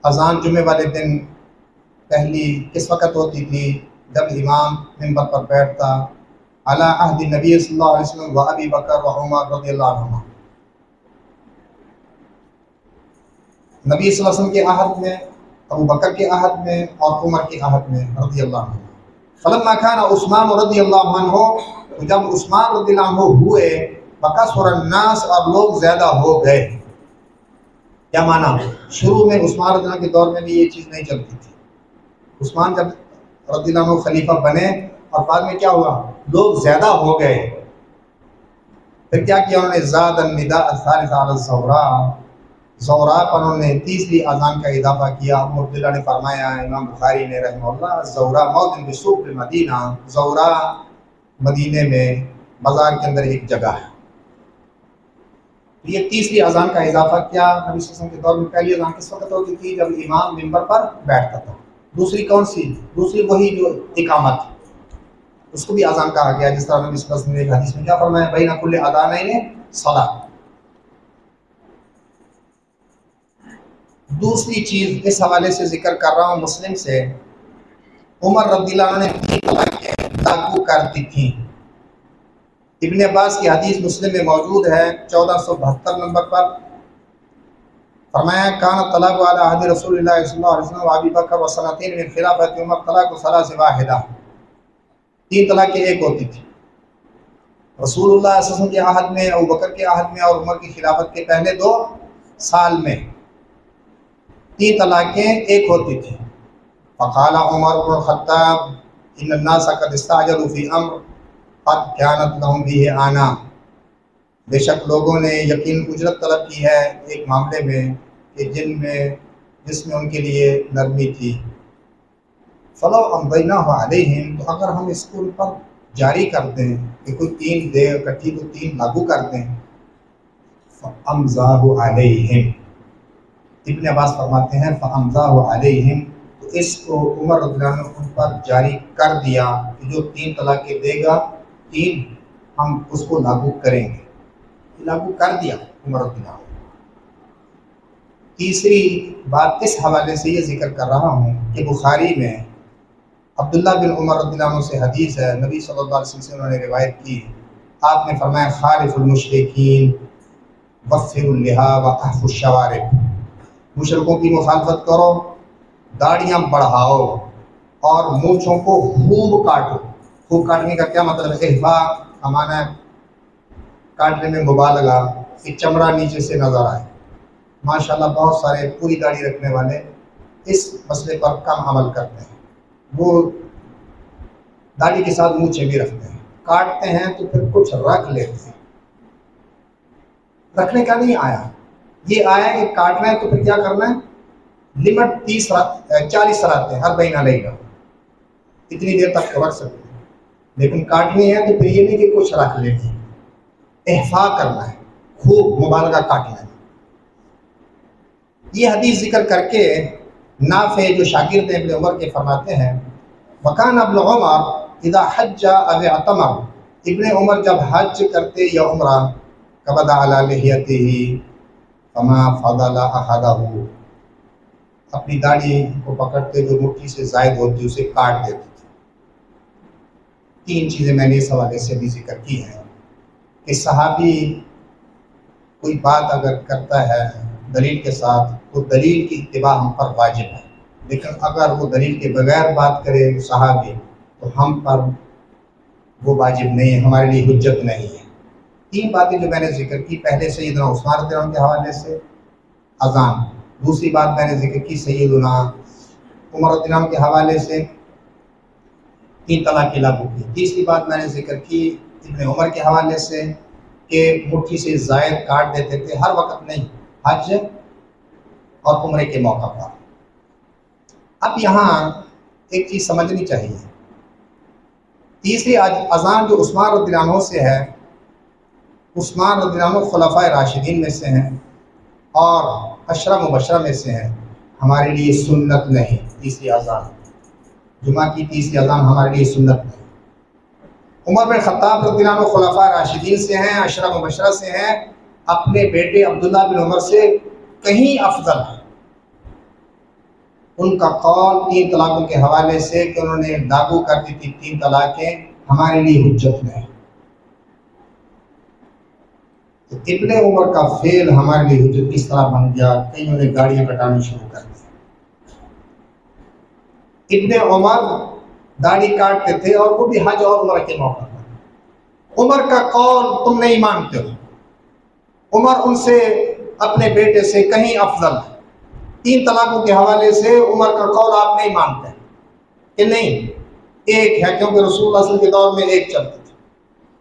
S3: اذان جمعے والے دن پہلی کس وقت ہوتی تھی؟ جب امام منبر پر بیٹھتا علی عہد نبی صلی اللہ علیہ وسلم و ابی بکر و عمر رضی اللہ عنہما. نبی صلی اللہ علیہ وسلم کے عہد میں، ابو بکر کے عہد میں، اور عمر کے عہد میں رضی اللہ عنہ. فلما کان عثمان رضی اللہ عنہ، جب عثمان رضی اللہ عنہ ہوئے، وکثر الناس، اور لوگ زیادہ ہو گئے. کیا معنی؟ شروع میں عثمان رضی اللہ عنہ کے دور میں بھی یہ چیز نہیں چلتی تھی. عثمان جب رضی اللہ عنہ خلیفہ بنے اور بعد میں کیا ہوا؟ لوگ زیادہ ہو گئے، پھر کیا کیا انہوں نے زاد النداء الثالث علی الزہراء، زہراء پر انہوں نے تیسری اذان کا اضافہ کیا۔ ابو عبداللہ نے فرمایا، امام بخاری نے رحمہ اللہ، زہراء موطن بسوق المدینہ، زہراء مدینے میں بازار کے اندر ایک جگہ ہے۔ یہ تیسری اذان کا اضافہ کیا نبی صلی اللہ علیہ وسلم کے دور میں۔ پہلی اذان کس وقت ہوتی تھی؟ جب امام ممبر پر بیٹھتا تھا۔ دوسری کون سی؟ دوسری وہی جو اقامت، اس کو بھی اذان کہا گیا، جس طرح نبی صلی اللہ علیہ وسلم نے ایک حدیث میں کیا فرمایا، بین کل اذانین صلاۃ۔ دوسری چیز اس حوالے سے ذکر کر رہا ہوں مسلم سے، عمر رضی اللہ عنہ نے 3 طلاقیں لاگو کر دی تھیں۔ ابن عباس کی حدیث مسلم میں موجود ہے 1472 نمبر پر، فرمایا کان طلاق علی عہد رسول اللہ صلی اللہ علیہ وسلم و ابی بکر و سنتین من خلافت عمر طلاق ثلاث واحدہ، 3 طلاقیں ایک ہوتی تھی رسول اللہ صلی اللہ علیہ وسلم کے عہد میں، ابو بکر کے عہد میں، اور عمر کی خلافت کے پہلے 2 سال میں 3 طلاقیں ایک ہوتی تھیں۔ فقال عمر بن الخطاب ان الناس قد استعجلوا فی امر قد كانت لهم به آنا، بے شک لوگوں نے یقین اجرت طلب کی ہے ایک معاملے میں کہ جس میں ان کے لیے نرمی تھی۔ فلو امضیناہ علیہم، تو اگر ہم اس کو ان پر جاری کر دیں کہ کوئی 3 دے اکٹھی کو 3 لاگو کر دیں، فامضاہ علیہم، ابن عباس فرماتے ہیں فامضاہ علیہم، تو اس کو عمر رضی اللہ عنہ ان پر جاری کر دیا کہ جو 3 طلاقیں دے گا 3 ہم اس کو لاگو کریں گے، لاگو کر دیا عمر رضی اللہ عنہ۔ تیسری بات اس حوالے سے یہ ذکر کر رہا ہوں کہ بخاری میں عبداللہ بن عمر رضی اللہ عنہ سے حدیث ہے، نبی صلی اللہ علیہ وسلم سے انہوں نے روایت کی، آپ نے فرمایا خالف المشرکین وفر اللحا واحف الشوارب، مشرکوں کی مخالفت کرو، داڑیاں بڑھاؤ اور مونچھوں کو خوب کاٹو۔ خوب کاٹنے کا کیا مطلب ہے؟ احفا کا معنی ہے کاٹنے میں مبالغہ، کہ چمڑا نیچے سے نظر آئے۔ ماشاءاللہ بہت سارے پوری داڑھی رکھنے والے اس مسئلے پر کم عمل کرتے ہیں، وہ داڑھی کے ساتھ مونچھیں بھی رکھتے ہیں، کاٹتے ہیں تو پھر کچھ رکھ لیتے ہیں۔ رکھنے کا نہیں آیا، یہ آیا کہ کاٹنا ہے تو پھر کیا کرنا ہے، لمٹ 40 راتیں ہر مہینہ لے گا، اتنی دیر تک تو رکھ سکتے ہیں، لیکن کاٹنی ہے تو پھر یہ نہیں کہ کچھ رکھ لیتے، احفا کرنا ہے، خوب مبالغہ کاٹنا ہے۔ یہ حدیث ذکر کر کے نافع جو شاگرد ابن عمر کے فرماتے ہیں، وکان ابن عمر اذا حج او اعتمر، ابن عمر جب حج کرتے یا عمرہ، قبض علی لحیتہ فما فضل احدہ، اپنی داڑھی کو پکڑتے جو مٹھی سے زائد ہوتی اسے کاٹ دیتے تھے۔ 3 چیزیں میں نے اس حوالے سے بھی ذکر کی ہیں کہ صحابی کوئی بات اگر کرتا ہے دلیل کے ساتھ تو دلیل کی اتباع ہم پر واجب ہے، لیکن اگر وہ دلیل کے بغیر بات کرے صحابی تو ہم پر وہ واجب نہیں ہے، ہمارے لیے حجت نہیں ہے۔ 3 باتیں جو میں نے ذکر کی، پہلے سیدنا عثمان رضی اللہ عنہ کے حوالے سے اذان، دوسری بات میں نے ذکر کی سیدنا عمر رضی اللہ عنہ کے حوالے سے 3 طلاقیں لاگو کی، تیسری بات میں نے ذکر کی ابن عمر کے حوالے سے کہ مٹھی سے زائد کاٹ دیتے تھے، ہر وقت نہیں، حج اور عمرے کے موقع پر۔ اب یہاں ایک چیز سمجھنی چاہیے، تیسری اذان جو عثمان رضی اللہ عنہ سے ہے، عثمان رضی اللہ عنہ خلفائے راشدین میں سے ہیں اور 10 مبشرہ میں سے ہیں، ہمارے لیے سنت نہیں۔ تیسری اذان، جمعہ کی تیسری اذان ہمارے لیے سنت نہیں۔ عمر بن خطاب رضی اللہ عنہ خلفائے راشدین سے ہیں، 10 مبشرہ سے ہیں، اپنے بیٹے عبداللہ بن عمر سے کہیں افضل ہے۔ ان کا قول 3 طلاقوں کے حوالے سے کہ انہوں نے لاگو کر دی تھی 3 طلاقیں، ہمارے لیے حجت نہیں۔ تو ابن عمر کا فعل ہمارے لیے حجت کس طرح بن گیا؟ کئیوں نے گاڑیاں کٹانی شروع کر دی۔ ابن عمر داڑھی کاٹتے تھے اور وہ بھی حج اور عمرہ کے موقع پر۔ عمر کا قول تم نہیں مانتے ہو، عمر ان سے اپنے بیٹے سے کہیں افضل ہے۔ 3 طلاقوں کے حوالے سے عمر کا قول آپ نہیں مانتے کہ نہیں، ایک ہے، کیونکہ رسول اللہ صلی اللہ علیہ وسلم کے دور میں ایک چلتی تھی۔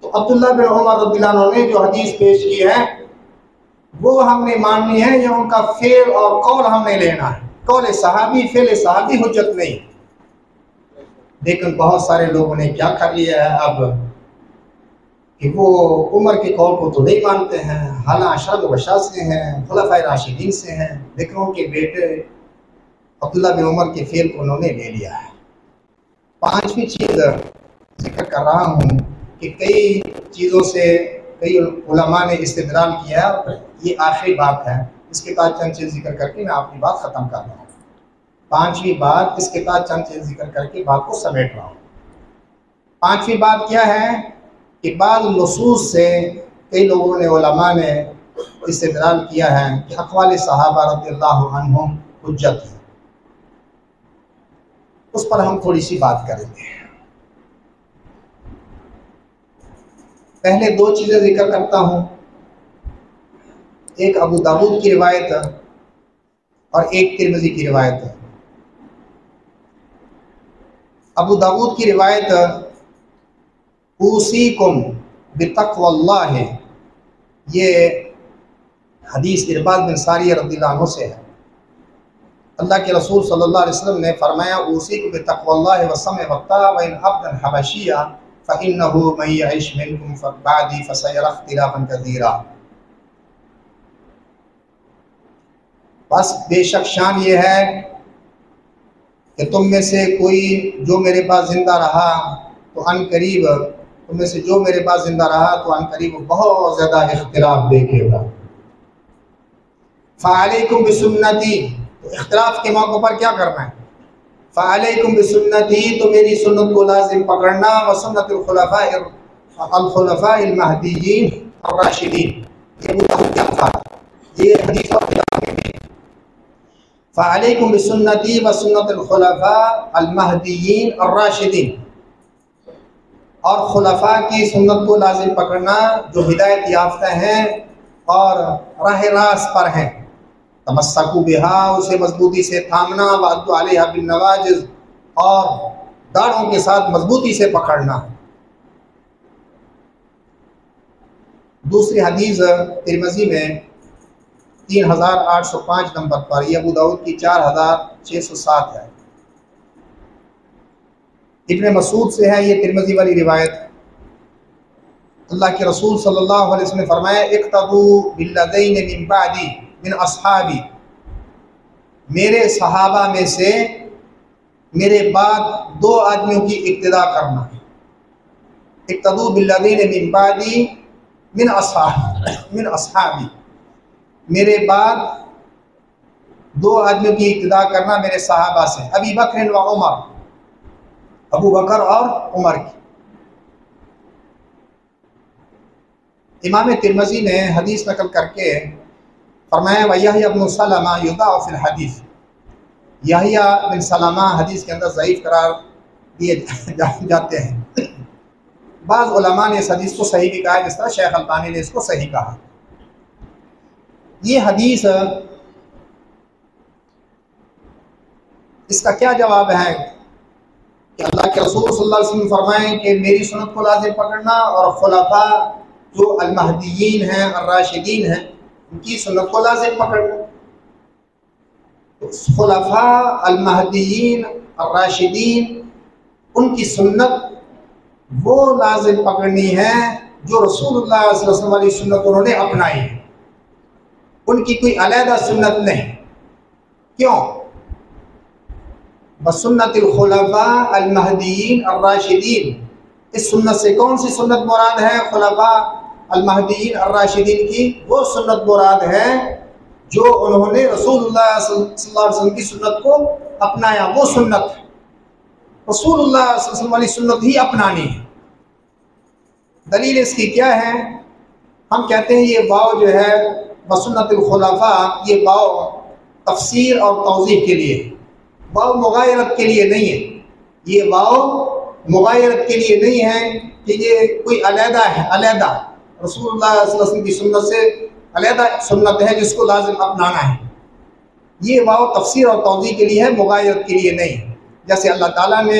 S3: تو عبداللہ بن عمر رضی اللہ عنہ نے جو حدیث پیش کی ہے وہ ہم نے ماننی ہے، یا ان کا فعل اور قول ہم نے لینا ہے۔ قول صحابی، فعل صحابی حجت نہیں۔ لیکن بہت سارے لوگوں نے کیا کر لیا ہے اب کہ وہ عمر کے قول کو تو نہیں مانتے ہیں، حالانکہ اشرف مبشرہ سے ہیں، خلفائے راشدین سے ہیں، لیکن ان کے بیٹے عبداللہ بن عمر کے فعل کو انہوں نے لے لیا ہے۔ پانچویں چیز ذکر کر رہا ہوں کہ کئی چیزوں سے کئی علماء نے استدلال کیا ہے، یہ آخری بات ہے، اس کے بعد چند چیز ذکر کر کے میں اپنی بات ختم کر رہا ہوں۔ پانچویں بات، اس کے بعد چند چیز ذکر کر کے بات کو سمیٹ رہا ہوں۔ پانچویں بات کیا ہے کہ بعض نصوص سے کئی لوگوں نے، علماء نے استدلال کیا ہے کہ اقوال صحابہ رضی اللہ عنہم حجت ہے۔ اس پر ہم تھوڑی سی بات کریں گے۔ پہلے دو چیزیں ذکر کرتا ہوں، ایک ابو داؤد کی روایت اور ایک ترمذی کی روایت۔ ابو داؤد کی روایت اوصیکم بتقوی اللہ، یہ حدیث ارباد بن ساریہ رضی اللہ عنہ سے ہے۔ اللہ کے رسول صلی اللہ علیہ وسلم نے فرمایا اوصیکم بتقوی اللہ والسمع والطاعہ وان عبدا حبشیا فانہ من یعش منکم بعدی فسیری اختلافا کثیرا۔ بس بے شک شان یہ ہے کہ تم میں سے کوئی جو میرے پاس زندہ رہا تو ان قریب، تم میں سے جو میرے پاس زندہ رہا تو ان قریب بہت زیادہ اختلاف دیکھے گا۔ فعلیکم بسنتی، تو اختلاف کے موقع پر کیا کرنا ہے؟ فعلیکم بسنتی، تو میری سنت کو لازم پکڑنا، وسنت الخلفاء المہدیین الراشدین۔ یہ حدیث فعلیکم بسنتی وسنت الخلفاء المہدیین الراشدین، اور خلفاء کی سنت کو لازم پکڑنا جو ہدایت یافتہ ہیں اور راہ راست پر ہیں۔ تمسکوا بہا، اسے مضبوطی سے تھامنا، وعضوا علیہا بالنواجذ، اور داڑھوں کے ساتھ مضبوطی سے پکڑنا۔ دوسری حدیث ترمذی میں 3805 نمبر پر، یہ ابو داؤد کی 4607 ہے، ابن مسعود سے ہے یہ ترمذی والی روایت۔ اللہ کے رسول صلی اللہ علیہ وسلم نے فرمایا اقتدوا بالذین من بعدی من اصحابی، میرے صحابہ میں سے میرے بعد دو آدمیوں کی اقتداء کرنا۔ اقتدوا بالذین من بعدی من اصحابی، میرے بعد دو آدمیوں کی اقتداء کرنا میرے صحابہ سے، ابی بکر و عمر، ابو بکر اور عمر کی۔ امام ترمذی نے حدیث نقل کر کے فرمایا وَيَحْيَى بْنُ سَلَمَةَ يُضَاعُ فِي الْحَدِيثِ، یحییٰ بن سلمہ حدیث کے اندر ضعیف قرار دیے جاتے ہیں۔ بعض علماء نے اس حدیث کو صحیح بھی کہا ہے، جس طرح شیخ البانی نے اس کو صحیح کہا۔ یہ حدیث، اس کا کیا جواب ہے کہ اللہ کے رسول صلی اللہ علیہ وسلم فرمائیں کہ میری سنت کو لازم پکڑنا، اور خلفاء جو المہدیین ہیں الراشدین ہیں ان کی سنت کو لازم پکڑنا۔ خلفاء المہدیین الراشدین، ان کی سنت وہ لازم پکڑنی ہے جو رسول اللہ صلی اللہ علیہ وسلم والی سنت انہوں نے اپنائی ہے، ان کی کوئی علیحدہ سنت نہیں۔ کیوں؟ بسنت الخلفاء المہدیین الراشدین، اس سنت سے کون سی سنت مراد ہے؟ خلفاء المہدیین الراشدین کی وہ سنت مراد ہے جو انہوں نے رسول اللہ صلی اللہ علیہ وسلم کی سنت کو اپنایا، وہ سنت ہے۔ رسول اللہ صلی اللہ علیہ وسلم والی سنت ہی اپنانی ہے۔ دلیل اس کی کیا ہے؟ ہم کہتے ہیں یہ واو جو ہے بسنت الخلفاء، یہ واو تفسیر اور توضیح کے لیے، واو مغایرت کے لیے نہیں ہے۔ یہ واو مغایرت کے لیے نہیں ہے کہ یہ کوئی علیحدہ ہے، علیحدہ رسول اللہ صلی اللہ علیہ وسلم کی سنت سے علیحدہ سنت ہے جس کو لازم اپنانا ہے۔ یہ واو تفسیر اور توضیح کے لیے ہے، مغایرت کے لیے نہیں۔ جیسے اللہ تعالیٰ نے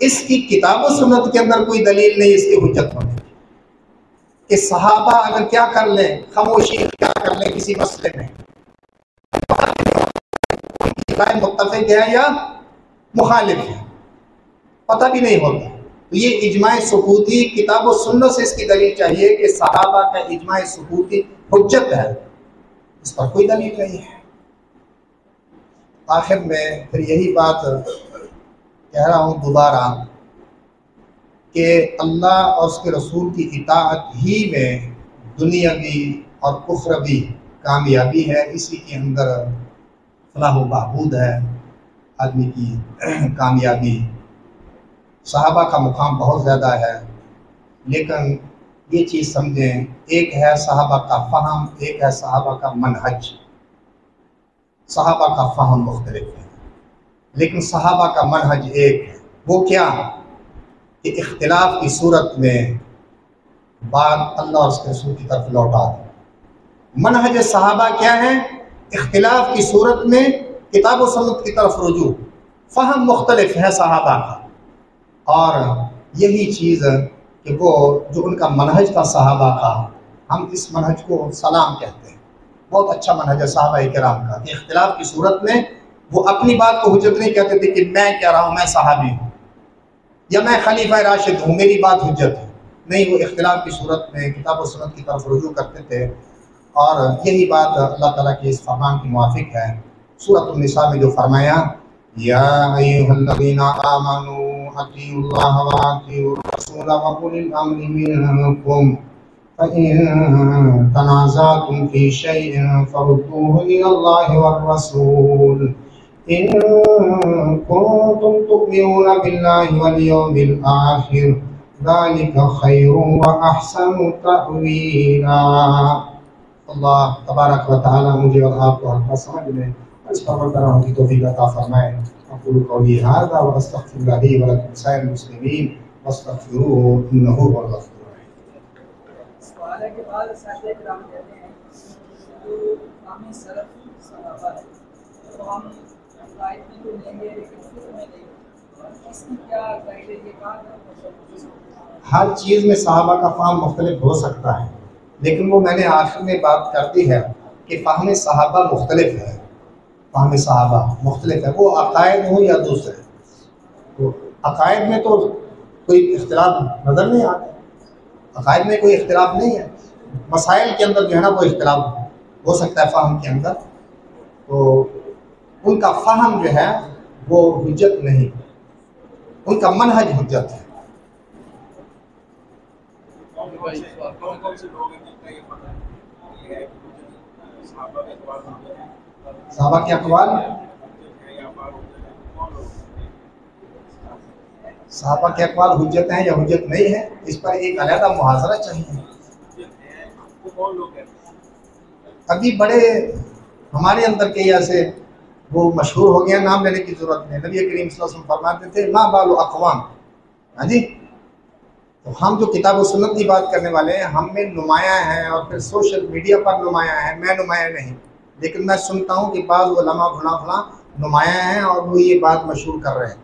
S3: اس کی کتاب و سنت کے اندر کوئی دلیل نہیں اس کی حجت ہونے کی کہ صحابہ اگر کیا کر لیں، خاموشی کیا کر لیں کسی مسئلے میں، رائے متفق ہے یا مخالف ہے، پتہ بھی نہیں ہوتا. تو یہ اجماع ثبوتی کتاب و سنت سے اس کی دلیل چاہیے کہ صحابہ کا اجماع ثبوتی حجت ہے، اس پر کوئی دلیل نہیں ہے. آخر میں پھر یہی بات کہہ رہا ہوں دوبارہ کہ اللہ اور اس کے رسول کی اطاعت ہی میں دنیاوی اور اخروی کامیابی ہے، اسی کے اندر فلاح و بہبود ہے آدمی کی کامیابی. صحابہ کا مقام بہت زیادہ ہے، لیکن یہ چیز سمجھیں، ایک ہے صحابہ کا فہم، ایک ہے صحابہ کا منہج. صحابہ کا فہم مختلف ہے لیکن صحابہ کا منہج ایک ہے. وہ کیا کہ اختلاف کی صورت میں بات اللہ اور اس کے رسول کی طرف لوٹا دیں. منہج صحابہ کیا ہے؟ اختلاف کی صورت میں کتاب و سنت کی طرف رجوع. فہم مختلف ہے صحابہ کا، اور یہی چیز کہ وہ جو ان کا منہج تھا صحابہ کا، ہم اس منہج کو سلام کہتے ہیں. بہت اچھا منہج ہے صحابہ کرام کا کہ اختلاف کی صورت میں وہ اپنی بات کو حجت نہیں کہتے تھے کہ میں کہہ رہا ہوں میں صحابی ہوں یا میں خلیفہ راشد ہوں میری بات حجت ہے. نہیں، وہ اختلاف کی صورت میں کتاب و سنت کی طرف رجوع کرتے تھے، اور یہی بات اللہ تعالیٰ کے اس فرمان کی موافق ہے. سورۃ النساء میں جو فرمایا یا ایھا الذین آمنوا اطیعوا اللہ واطیعوا الرسول واولی الامر منکم فإن تنازعتم في شيء فردوه إلى الله والرسول إن كنتم تؤمنون بالله واليوم الآخر ذلك خير وأحسن تأويلا. اللہ تبارک و تعالی مجھے اور آپ کو حق سمجھ میں اس پر عمل کرنے کی توفیق عطا فرمائے. اقول قولی ھذا واستغفر اللہ لي ولکم سائر المسلمین واستغفروه انه هو الغفور الرحیم.
S4: سوال ہے کہ بعض اساتذہ کرام کہتے ہیں جو عامی سلف صحابہ ہے تو ہم عقائد میں تو لیں گے لیکن فقہ میں نہیں، اس کی کیا قاعدے یہ کہاں تک؟
S3: ہر چیز میں صحابہ کا فہم مختلف ہو سکتا ہے، لیکن وہ میں نے آخر میں بات کر دی ہے کہ فہم صحابہ مختلف ہے. فہم صحابہ مختلف ہے، وہ عقائد ہوں یا دوسرے. تو عقائد میں تو کوئی اختلاف نظر نہیں آتا، عقائد میں کوئی اختلاف نہیں ہے. مسائل کے اندر جو ہے نا وہ اختلاف ہو سکتا ہے فہم کے اندر، تو ان کا فہم جو ہے وہ حجت نہیں، ان کا منہج حجت ہے. صحابہ کے اقوال، صحابہ کے اقوال حجت ہیں یا حجت نہیں ہے، اس پر ایک علیحدہ محاضرہ چاہیے. ابھی بڑے ہمارے اندر کے ایسے وہ مشہور ہو گیا، نام لینے کی ضرورت نہیں. نبی کریم صلی اللہ علیہ وسلم فرماتے تھے ما بال اقوام. ہاں جی، تو ہم جو کتاب و سنت کی بات کرنے والے ہیں ہم میں نمایاں ہیں، اور پھر سوشل میڈیا پر نمایاں ہیں. میں نمایاں نہیں، لیکن میں سنتا ہوں کہ بعض علماء فلاں نمایاں ہیں اور وہ یہ بات مشہور کر رہے ہیں،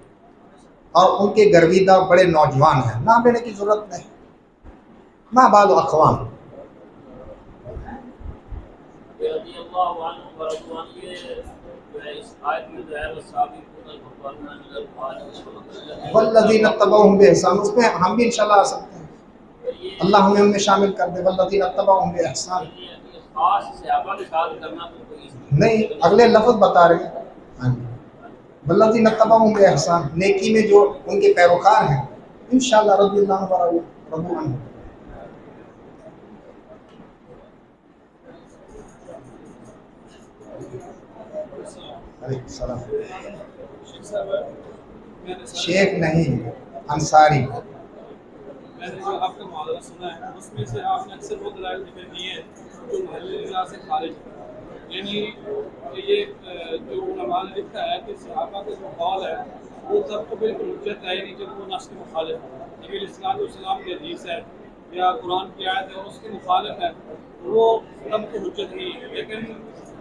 S3: اور ان کے گرویدہ بڑے نوجوان ہیں. نام لینے کی ضرورت نہیں. ما بال اقوام. والذین اتبعوہم بإحسان، اس میں ہم بھی انشاءاللہ آ سکتے ہیں. اللہ ہمیں ان میں شامل کر دے. والذین اتبعوہم بإحسان نہیں، اگلے لفظ بتا رہے ہیں. والذین اتبعوہم بإحسان، نیکی میں جو ان کے پیروکار ہیں انشاءاللہ رضی اللہ رضوا عنہ. علیکم السلام. شیخ نہیں، انصاری.
S5: میں نے جو آپ کا محاورہ سنا ہے اس میں سے آپ نے اکثر وہ دلائل ذکر کیے ہیں جو محل نزاع سے خارج ہے. یعنی یہ جو علماء نے لکھا ہے کہ صحابہ کا جو قول ہے وہ سب کو بالکل حجت ہے، یعنی جب وہ نص کے مخالف ہے. نبی علیہ الصلوۃ والسلام کی حدیث ہے یا قرآن کی آیت ہے اور اس کے مخالف ہے وہ سب کو حجت نہیں ہے. لیکن